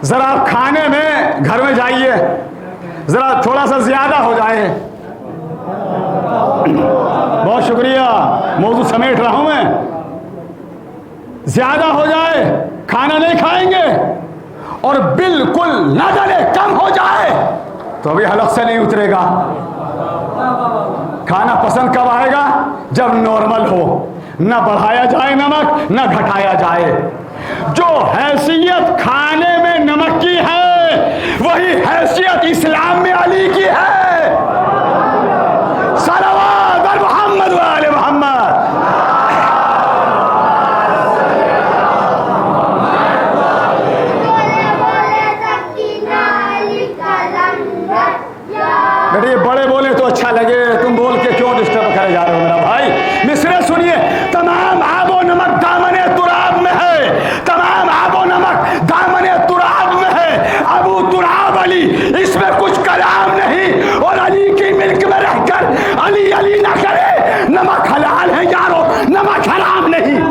ذرا آپ کھانے میں گھر میں جائیے, ذرا تھوڑا سا زیادہ ہو جائے. بہت شکریہ, موضوع سمیٹ رہا ہوں میں. زیادہ ہو جائے, کھانا نہیں کھائیں گے, اور بالکل نہ ڈلے, کم ہو جائے تو ابھی حلق سے نہیں اترے گا. کھانا پسند کب آئے گا؟ جب نارمل ہو, نہ بڑھایا جائے نمک نہ گھٹایا جائے. جو حیثیت کھانے میں نمک کی ہے وہی حیثیت اسلام میں علی کی ہے. صلوات علی محمد و آل محمد. بیٹے یہ بڑے بولے تو اچھا لگے, تم بول کے کیوں ڈسٹرب کرے جا رہے ہو میرا بھائی. مصرع سنیے. تمام آب و نمک دامن تراب میں ہے, تمام آب و نمک دامن تراب میں ہے. ابو تراب علی, اس میں کچھ کلام نہیں. اور علی کی ملک میں رہ کر علی علی نہ کرے. نمک حلال ہے یارو, نمک حرام نہیں.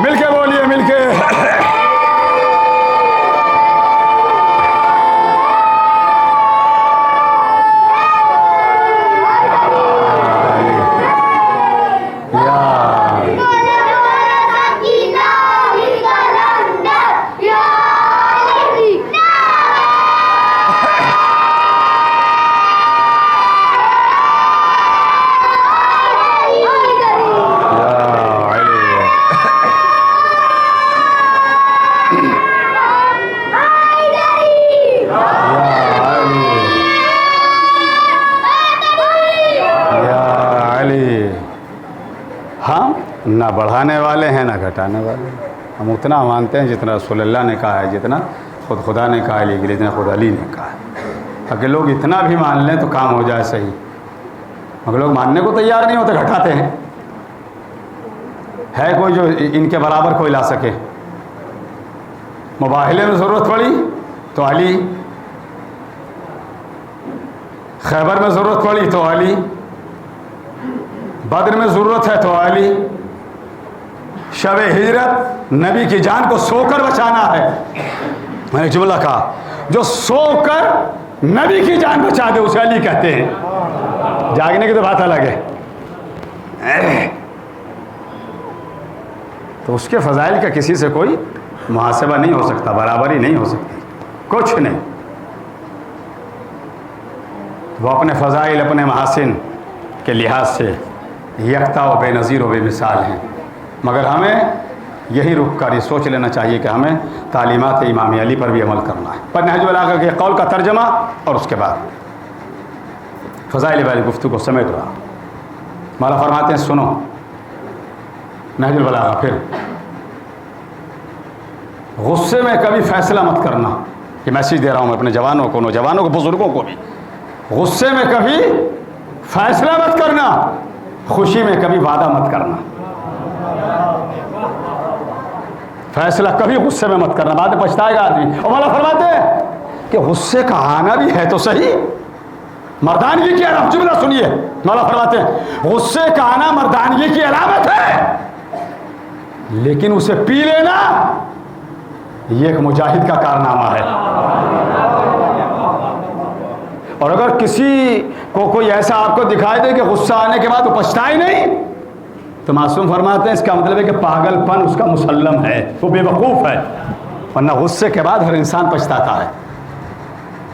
مل کے بولیے, مل کے. ہم نہ بڑھانے والے ہیں نہ گھٹانے والے ہیں. ہم اتنا مانتے ہیں جتنا رسول اللہ نے کہا ہے, جتنا خود خدا نے کہا ہے, جتنا خود علی نے کہا ہے. اگر لوگ اتنا بھی مان لیں تو کام ہو جائے صحیح, مگر لوگ ماننے کو تیار نہیں ہوتے, گھٹاتے ہیں. ہے کوئی جو ان کے برابر کوئی لا سکے؟ مباہلے میں ضرورت پڑی تو علی, خیبر میں ضرورت پڑی تو علی, بدر میں ضرورت ہے تو علی, شب ہجرت نبی کی جان کو سو کر بچانا ہے. میں نے جملہ کہا, جو سو کر نبی کی جان بچا دے اسے علی کہتے ہیں. جاگنے کی تو بات الگ ہے. تو اس کے فضائل کا کسی سے کوئی محاسبہ نہیں ہو سکتا, برابری نہیں ہو سکتی, کچھ نہیں. وہ اپنے فضائل, اپنے محاسن کے لحاظ سے یکتا و بے نظیر و بے مثال ہیں. مگر ہمیں یہی رک کر یہ سوچ لینا چاہیے کہ ہمیں تعلیمات امام علی پر بھی عمل کرنا ہے. پر نہج البلاغہ کے قول کا ترجمہ اور اس کے بعد فضائل والی گفتگو کو سمیٹ رہا. مولا فرماتے ہیں سنو نہج البلاغہ, پھر غصے میں کبھی فیصلہ مت کرنا. یہ میسیج دے رہا ہوں میں اپنے جوانوں کو, نوجوانوں کو, بزرگوں کو بھی. غصے میں کبھی فیصلہ مت کرنا, خوشی میں کبھی وعدہ مت کرنا. فیصلہ کبھی غصے میں مت کرنا, بعد میں پچھتائے گا آدمی. اور مولا فرماتے ہیں کہ غصے کا آنا بھی ہے تو صحیح, مردانگی کی علامت. جملہ سنیے, مولا فرماتے ہیں غصے کا آنا مردانگی کی علامت ہے, لیکن اسے پی لینا یہ ایک مجاہد کا کارنامہ ہے. اور اگر کسی کو کوئی ایسا آپ کو دکھائی دے کہ غصہ آنے کے بعد وہ پچھتائے نہیں, تو معصوم فرماتے ہیں اس کا مطلب ہے کہ پاگل پن اس کا مسلم ہے, وہ بے وقوف ہے. ورنہ غصے کے بعد ہر انسان پچھتاتا ہے.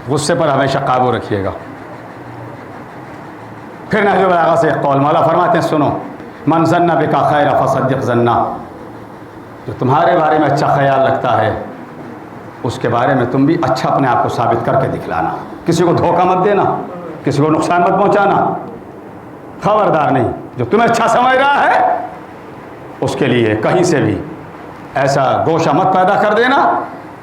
غصے پر ہمیشہ قابو رکھیے گا. پھر نہج البلاغہ سے ایک قول, مولا فرماتے ہیں سنو, من ظن بک خیر فصدق ظنا, جو تمہارے بارے میں اچھا خیال رکھتا ہے اس کے بارے میں تم بھی اچھا اپنے آپ کو ثابت کر کے دکھلانا. کسی کو دھوکہ مت دینا, کسی کو نقصان مت پہنچانا. خبردار نہیں, جو تمہیں اچھا سمجھ رہا ہے اس کے لیے کہیں سے بھی ایسا گوشہ مت پیدا کر دینا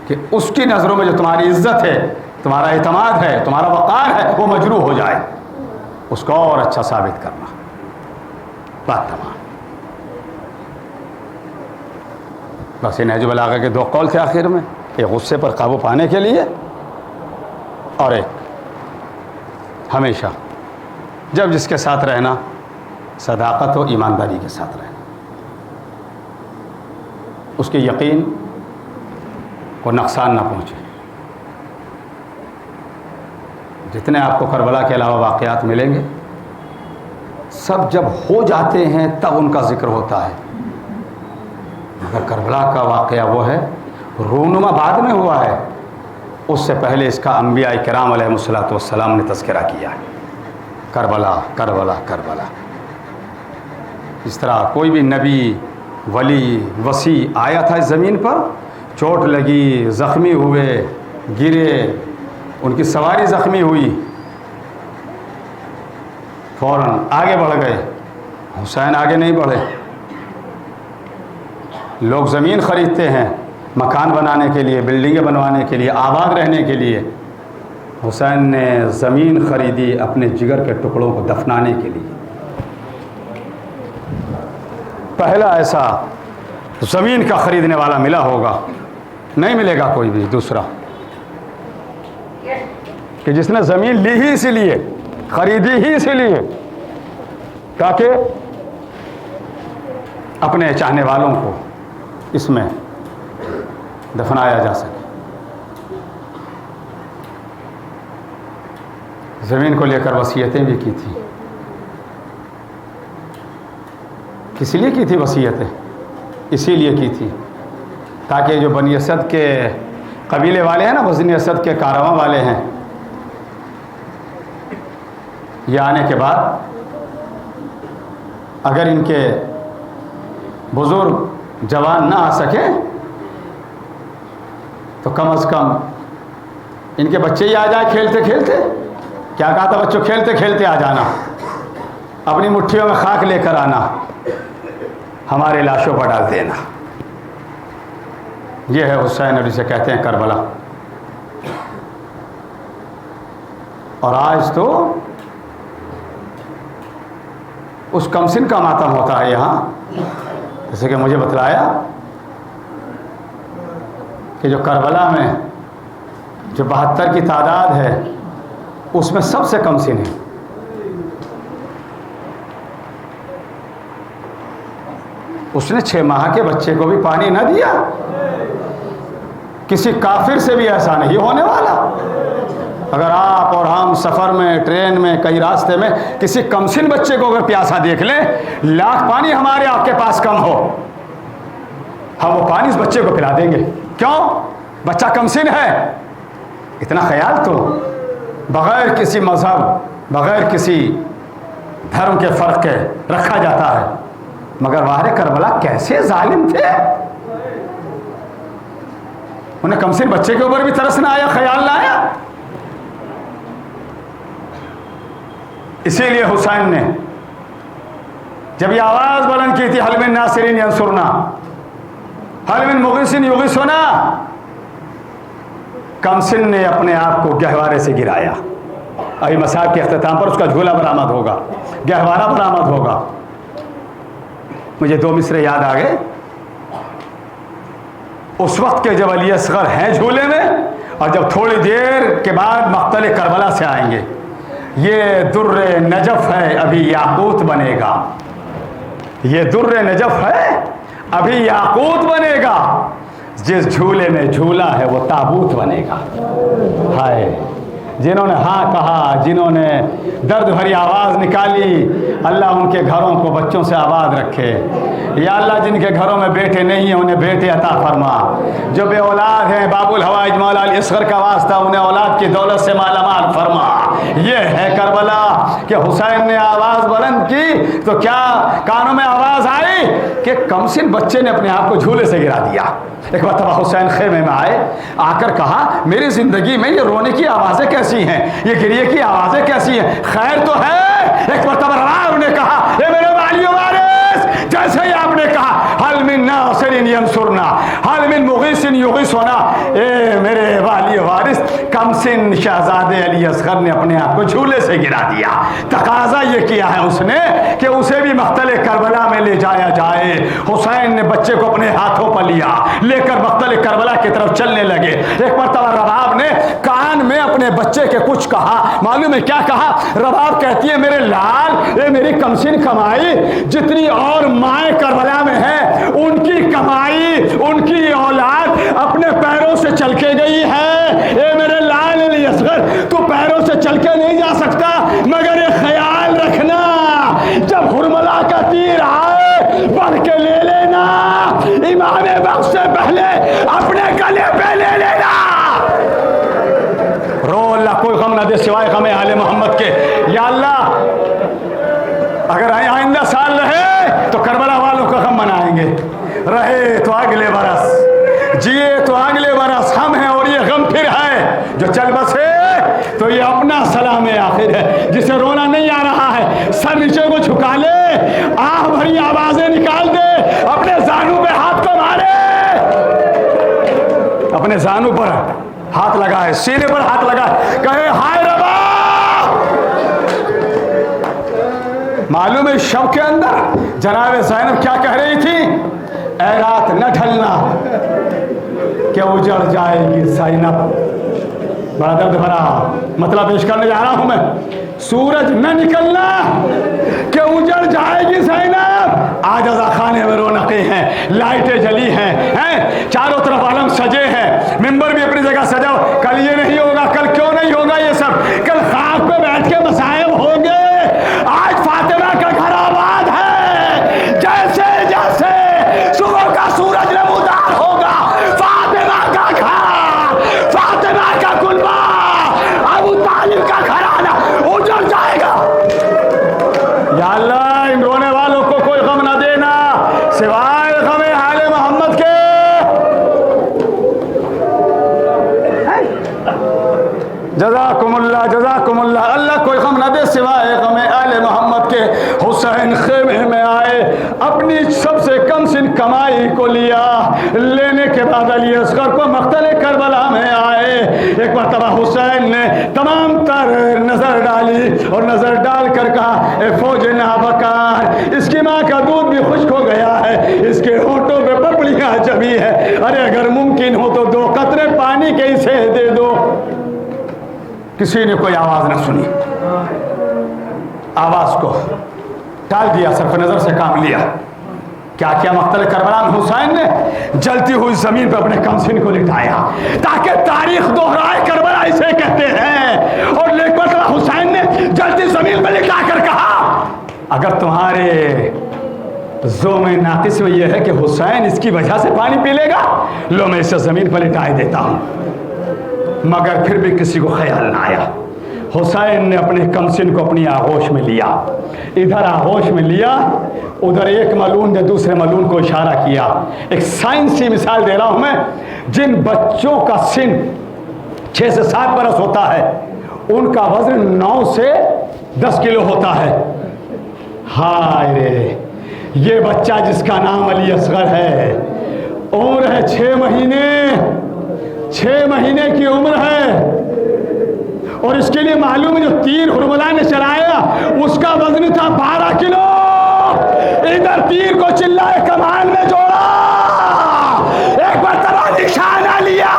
کہ اس کی نظروں میں جو تمہاری عزت ہے, تمہارا اعتماد ہے, تمہارا وقار ہے, وہ مجروح ہو جائے. اس کو اور اچھا ثابت کرنا. بات تمام. بس یہ نہج البلاغہ کے دو قول تھے آخر میں, ایک غصے پر قابو پانے کے لیے, اور ایک ہمیشہ جب جس کے ساتھ رہنا صداقت و ایمانداری کے ساتھ رہنا, اس کے یقین کو نقصان نہ پہنچے. جتنے آپ کو کربلا کے علاوہ واقعات ملیں گے, سب جب ہو جاتے ہیں تب ان کا ذکر ہوتا ہے. مگر کربلا کا واقعہ وہ ہے، رونما بعد میں ہوا ہے، اس سے پہلے اس کا انبیاء کرام علیہ الصلوۃ والسلام نے تذکرہ کیا ہے، کربلا کربلا کربلا۔ اس طرح کوئی بھی نبی ولی وصی آیا تھا اس زمین پر، چوٹ لگی، زخمی ہوئے، گرے، ان کی سواری زخمی ہوئی، فوراً آگے بڑھ گئے۔ حسین آگے نہیں بڑھے۔ لوگ زمین خریدتے ہیں مکان بنانے کے لیے، بلڈنگیں بنوانے کے لیے، آباد رہنے کے لیے، حسین نے زمین خریدی اپنے جگر کے ٹکڑوں کو دفنانے کے لیے۔ پہلا ایسا زمین کا خریدنے والا ملا ہوگا، نہیں ملے گا کوئی بھی دوسرا، کہ جس نے زمین لی ہی اسی لیے، خریدی ہی اسی لیے تاکہ اپنے چاہنے والوں کو اس میں دفنایا جا سکے۔ زمین کو لے کر وصیتیں بھی کی تھی۔ کس لیے کی تھی وصیتیں؟ اسی لیے کی تھی تاکہ جو بنی اسد کے قبیلے والے ہیں نا، بنی اسد کے کارواں والے ہیں، یہ آنے کے بعد اگر ان کے بزرگ جوان نہ آ سکے تو کم از کم ان کے بچے ہی آ جائیں کھیلتے کھیلتے۔ کیا کہا تھا بچوں؟ کھیلتے کھیلتے آ جانا، اپنی مٹھیوں میں خاک لے کر آنا، ہمارے لاشوں پر ڈال دینا۔ یہ ہے حسین، اور اسے کہتے ہیں کربلا۔ اور آج تو اس کمسن کا ماتم ہوتا ہے یہاں، جیسے کہ مجھے بتلایا کہ جو کربلا میں جو 72 کی تعداد ہے اس میں سب سے کم سن ہے۔ اس نے 6 ماہ کے بچے کو بھی پانی نہ دیا۔ کسی کافر سے بھی ایسا نہیں ہونے والا۔ اگر آپ اور ہم سفر میں، ٹرین میں، کئی راستے میں کسی کمسن بچے کو اگر پیاسا دیکھ لیں، لاکھ پانی ہمارے آپ کے پاس کم ہو، ہم وہ پانی اس بچے کو پلا دیں گے۔ کیوں؟ بچہ کمسن ہے۔ اتنا خیال تو بغیر کسی مذہب، بغیر کسی دھرم کے فرق کے رکھا جاتا ہے، مگر واہ کربلا کیسے ظالم تھے۔ انہیں کمسن بچے کے اوپر بھی ترس نہ آیا، خیال نہ آیا۔ اسی لیے حسین نے جب یہ آواز بلند کی تھی، حل من ناصرین ینصرنا، حل من مغیث یغیثنا، کمسن نے اپنے آپ کو گہوارے سے گرایا۔ ابھی مصاحب کے اختتام پر اس کا جھولا برآمد ہوگا، گہوارہ برآمد ہوگا۔ مجھے 2 مصرے یاد آ گئے اس وقت کے جب علی اصغر ہیں جھولے میں، اور جب تھوڑی دیر کے بعد مقتل کربلا سے آئیں گے۔ یہ در نجف ہے ابھی یاقوت بنے گا، یہ در نجف ہے ابھی یاقوت بنے گا، جس جھولے میں جھولا ہے وہ تابوت بنے گا۔ ہائے جنہوں نے ہاں کہا، جنہوں نے درد بھری آواز نکالی، اللہ ان کے گھروں کو بچوں سے آباد رکھے۔ یا اللہ جن کے گھروں میں بیٹے نہیں ہیں انہیں بیٹے عطا فرما، جو بے اولاد ہیں باب الحوائج مولا علی اصغر کا واسطہ انہیں اولاد کی دولت سے مالا مال فرما۔ یہ ہے کربلا کہ حسین نے آواز بلند کی تو کیا کانوں میں آواز آئی کہ کمسن بچے نے اپنے آپ کو جھولے سے گرا دیا۔ ایک مرتبہ حسین خیمے میں آئے، آ کر کہا میری زندگی میں یہ رونے کی آوازیں کیسی ہیں، یہ گریے کی آوازیں کیسی ہیں، خیر تو ہے؟ ایک مرتبہ رواں نے کہا اے میرے والی و وارث، جیسے ہی آپ نے کہا حل من ناصر ینصرنا، حل من مغیث یغیثنا، اے میرے والی و وارث، کمسن شہزادے علی اصغر نے اپنے آپ کو جھولے سے گرا دیا۔ تقاضا یہ کیا ہے اس نے کہ اسے بھی مقتل کربلا میں لے جایا جائے۔ حسین نے بچے کو اپنے ہاتھوں پر لیا، لے کر مقتل کربلا کی طرف چلنے لگے۔ ایک مرتبہ رباب نے کان میں اپنے بچے کے کچھ کہا، معلوم ہے کیا کہا؟ رباب کہتی ہے میرے لال، اے میری کمسن کمائی جتنی اور مائیں کربلا میں ہیں، ان کی کمائی، ان کی اولاد اپنے پیروں سے چل کے گئی ہے۔ اے میرے لال علی اصغر، تو پیروں سے چل کے نہیں جا سکتا، مگر یہ خیال رکھنا جب ہرملا کا تیر آئے بڑھ کے لے لینا، امام وقت سے پہلے اپنے گلے پہ لے لینا. رو اللہ کوئی غم نہ دے سوائے غم آل محمد کے. یا اللہ اگر آئندہ سال رہے تو کربلا والوں کا غم منائیں گے, رہے تو اگلے برس, جیے تو اگلے برس ہم ہیں, اور یہ غم پھر ہے جو چل بسے تو یہ اپنا سلام آخر ہے. جسے رونا نہیں آ رہا ہے سر نیچے کو جھکا لے, آہ بھری آوازیں نکال دے, اپنے زانو پہ ہاتھ کو مارے, اپنے زانو پر ہاتھ لگائے, سینے پر ہاتھ لگائے, کہے ہائے ربا. معلوم ہے شب کے اندر جناب زینب کیا کہہ رہی تھی؟ اے رات نہ ڈھلنا کہ اجڑ جائے گی زینب. بڑا درد بھرا مطلب پیش کرنے جا رہا ہوں میں. سورج نہ نکلنا کہ اجڑ جائے گی زینب. آج ازا خانے میں رونقیں ہیں, لائٹیں جلی ہیں, چاروں طرف عالم سجے ہیں, ممبر بھی اپنی جگہ سجا. کل یہ نہیں ہوگا, کل کیوں نہیں ہوگا یہ سب, کل خاک پہ بیٹھ کے مصائب ہوں گے. آج فاطمہ کا گھر آباد ہے, جیسے جیسے صبح کا سورج نمودار ہوگا فاطمہ کا گھر, فاطمہ کا کلبہ, ابو طالب کا گھرانہ اجڑ جائے گا. یا اللہ ان رونے والوں کو کوئی غم نہ دینا سوائے غم آل محمد کے. جزاکم اللہ جزاکم اللہ. اللہ کوئی غم نہ دے سوائے غم آل محمد کے. حسین خیمے میں آئے, اپنی سب سے کم سن کمائی کو لیا, لینے کے بعد علی اصغر کو مقتل کربلا میں آئے. ایک مرتبہ حسین نے تمام تر نظر ڈالی اور نظر ڈال کر کہا اے فوج نابکار, اس کی ماں کا دودھ بھی خشک ہو گیا ہے, اس کے ہونٹوں پہ پپڑیاں جمی ہے, ارے اگر ممکن ہو تو 2 قطرے پانی کے اسے دے دو. کسی نے کوئی آواز نہ سنی, آواز کو ٹال دیا, صرف نظر سے کام لیا. کیا کیا مقتل کربلا میں حسین نے جلتی ہوئی زمین پہ اپنے کمسن کو لٹایا تاکہ تاریخ دوہرائے کربلا اسے کہتے ہیں. اور ایک مرتبہ حسین نے جلتی زمین پہ لٹا کر کہا اگر تمہارے ذو میں ناقص میں یہ ہے کہ حسین اس کی وجہ سے پانی پی لے گا, لو میں اسے زمین پہ لٹائے دیتا ہوں. مگر پھر بھی کسی کو خیال نہ آیا. حسین نے اپنے کمسن کو اپنی آغوش میں لیا, ادھر آغوش میں لیا, ادھر ایک ملون نے دوسرے ملون کو اشارہ کیا. ایک سائنسی مثال دے رہا ہوں میں. جن بچوں کا سن 6 سے 7 برس ہوتا ہے ان کا وزن 9 سے 10 کلو ہوتا ہے. ہائے رے, یہ بچہ جس کا نام علی اصغر ہے, عمر ہے 6 مہینے, 6 مہینے کی عمر ہے, اور اس کے لیے معلوم ہے جو تیر ہرملا نے چلایا اس کا وزن تھا 12 کلو. ادھر تیر کو چلائے کمان میں جوڑا, ایک مرتبہ نشانہ لیا,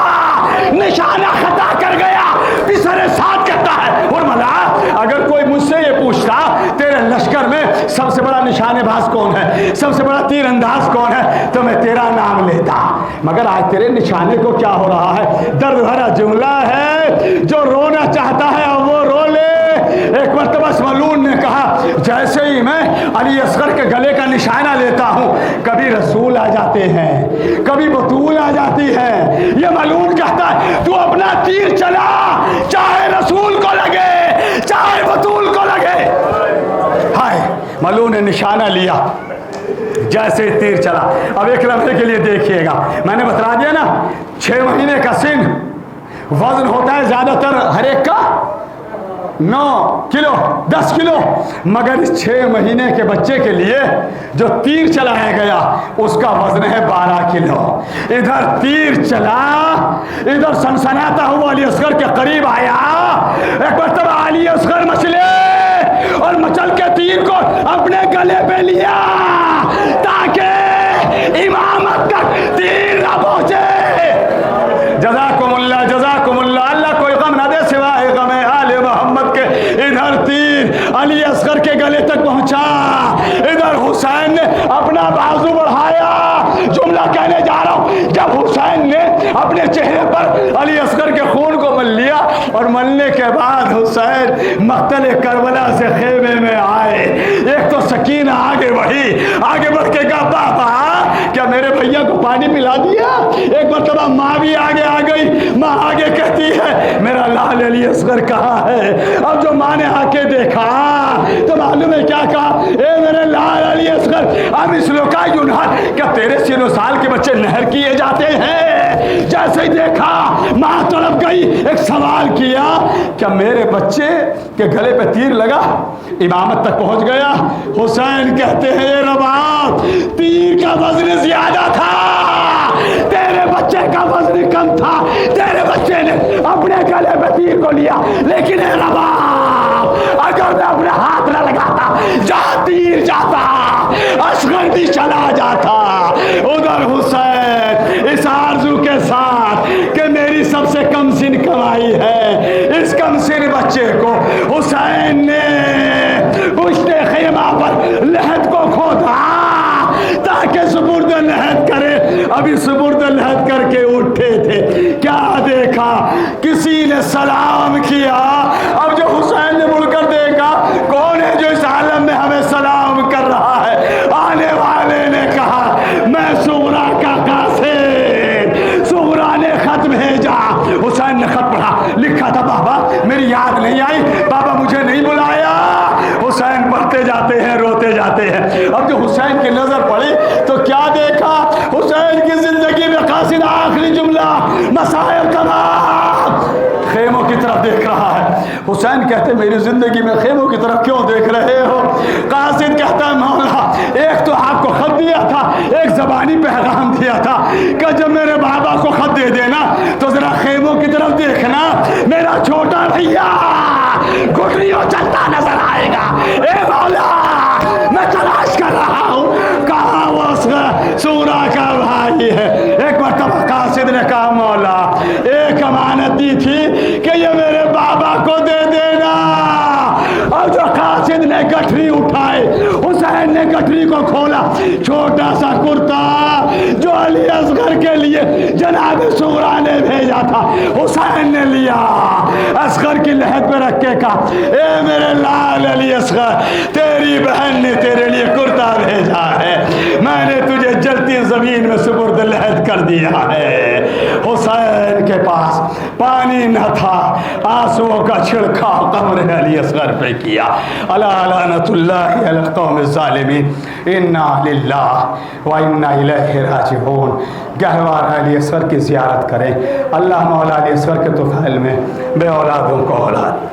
نشانہ خطا کر گیا, پسرے ساتھ کہتا ہے ہرملا اگر کوئی مجھ سے یہ پوچھتا تیرے لشکر میں سب سے بڑا نشانے باز کون ہے, سب سے بڑا تیر انداز کون ہے, تو میں تیرا نام لیتا. مگر آج تیرے نشانے کو کیا ہو رہا ہے, درد بھرا جملہ ہے, جو رونا چاہتا ہے اب وہ رو لے. ایک مرتبہ ملون نے کہا جیسے ہی میں علی اصغر کے گلے کا نشانہ لیتا ہوں کبھی رسول آ جاتے ہیں, کبھی بطول آ جاتی ہے. یہ ملون کہتا ہے تو اپنا تیر چلا, چاہے رسول کو لگے چاہے بطول کو لگے. ہائے, ملون نے نشانہ لیا, جیسے تیر چلا. اب ایک لمحے کے لیے دیکھیے گا, میں نے بتا دیا نا 6 مہینے کا سن, وزن ہوتا ہے زیادہ تر ہر ایک کا 9 کلو 10 کلو, مگر اس 6 مہینے کے بچے کے لیے جو تیر چلایا گیا اس کا وزن ہے 12 کلو. ادھر تیر چلا, ادھر سنسناتا ہوا علی اصغر کے قریب آیا. ایک مرتبہ علی اصغر مچلے اور مچل کے تیر کو اپنے گلے پہ لیا تاکہ امامت تک تیر نہ پہنچے. جزاکم اللہ جزاکم اللہ. اللہ کوئی غم نہ دے سوائے غم آل محمد کے. ادھر تیر علی اصغر کے گلے تک پہنچا, ادھر حسین نے اپنا بازو بڑھایا. جملہ کہنے جا رہا ہوں, جب حسین نے اپنے چہرے پر علی اصغر کے خون کو مل لیا، اور ملنے کے بعد حسین مقتل کربلا سے خیمے میں آئے۔ ایک تو سکینہ آگے بڑھی، آگے بڑھ کے کہا پاپا کیا میرے بھیا کو پانی پلا دیا؟ ایک مرتبہ ماں بھی آگے آ گئی، ماں آگے کہتی ہے میرا لال علی اصغر کہاں ہے؟ اب جو ماں نے آ کے دیکھا تو معلوم ہے کیا کہا، اے میرے لال علی اصغر اب اس لوکا ینہر، کیا تیرے 3 سال کے بچے نہر کیے جاتے ہیں؟ جیسے ہی دیکھا ماں تڑپ گئی، ایک سوال کیا کیا میرے بچے کے گلے پہ تیر لگا؟ امامت تک پہنچ گیا۔ حسین کہتے ہیں اے رباب تیر کا وزن زیادہ تھا، تیرے بچے کا وزن کم تھا، تیرے بچے نے اپنے گلے پہ تیر کو لیا، لیکن اے رباب اگر میں اپنے ہاتھ نہ لگاتا جہاں تیر جاتا اصغر بھی چلا جاتا۔ ادھر حسین اس آرزو کے ساتھ کہ میری سب سے کم سن کمائی ہے، اس کم سن بچے کو حسین نے پشت خیمہ پر لحد کو کھودا تاکہ سپرد لحد کرے۔ ابھی سپرد لحد کر کے اٹھے تھے، کیا دیکھا کسی نے سلام کیا۔ اب جو حسین نے مڑ کر دیکھا کون ہے جو اس عالم میں ہمیں سلام کر رہا ہے؟ آنے والے نے کہا میں صغرا کا قاصد، صغرا نے خط بھیجا۔ حسین نے خط پڑھا، لکھا تھا بابا میری یاد نہیں آئی، بابا مجھے نہیں بلایا۔ حسین پڑھتے جاتے ہیں، روتے جاتے ہیں۔ اب جو حسین کی نظر پڑی تو کیا دیکھا، حسین کی زندگی میں قاصد آخری جملہ مسائل تمام خیموں کی طرف دیکھ رہا ہے۔ حسین کہتے میری زندگی میں خیموں کی طرف کیوں دیکھ رہے ہو؟ قاصد کہتا ہے مولا ایک تو آپ کو خط دیا تھا، ایک زبانی پیغام دیا تھا کہ جب میرے بابا کو خط دے دینا تو ذرا خیموں کی طرف دیکھنا، میرا چھوٹا بھیا گھٹنیوں چلتا نظر آئے گا۔ اے مولا میں تلاش کر رہا ہوں کہاں وہ صغرا کا بھائی ہے۔ ایک مرتبہ قاصد نے کہا مولا ایک امانت دی تھی کہ یہ میرے بابا کو دے دینا۔ اور جو قاصد نے گٹھری اٹھائے، حسین نے گٹھری کو کھولا، چھوٹا سا کرتا جو علی اصغر کے لیے جناب صغرا نے بھیجا تھا حسین نے لیا، اصغر کی لحد پہ رکھ کے کہا اے میرے لال علی اصغر تیری بہن نے تیرے لیے کرتا بھیجا ہے، میں نے تجھے جلتی زمین میں سپرد لحد کر دیا ہے۔ حسین کے پاس پانی نہ تھا، آنسوؤں کا چھڑکاؤ قمر علی اصغر پہ کیا۔ الا لعنت اللہ علی القوم الظالمین، انا للہ و انا الیہ راجعون۔ گہوارہ علی اصغر کی زیارت کریں، اللہ مولا علی اصغر کے طفیل میں بے اولادوں کو اولاد۔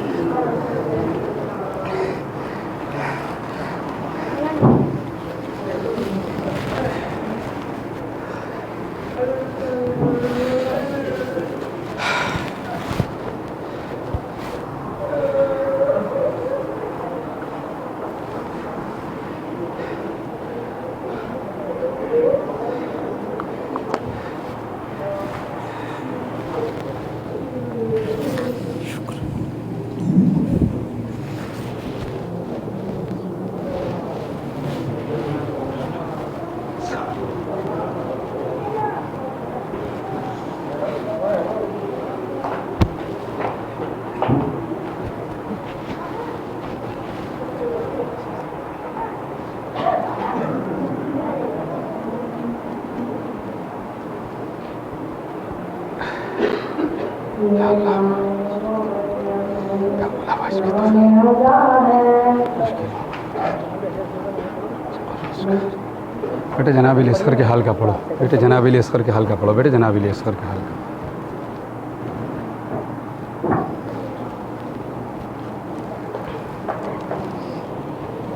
بیٹے جناب علی اصغر کے حال کا پڑھو، بیٹے جناب علی اصغر کے حال کا پڑھو، بیٹے جناب علی اصغر کے حال کا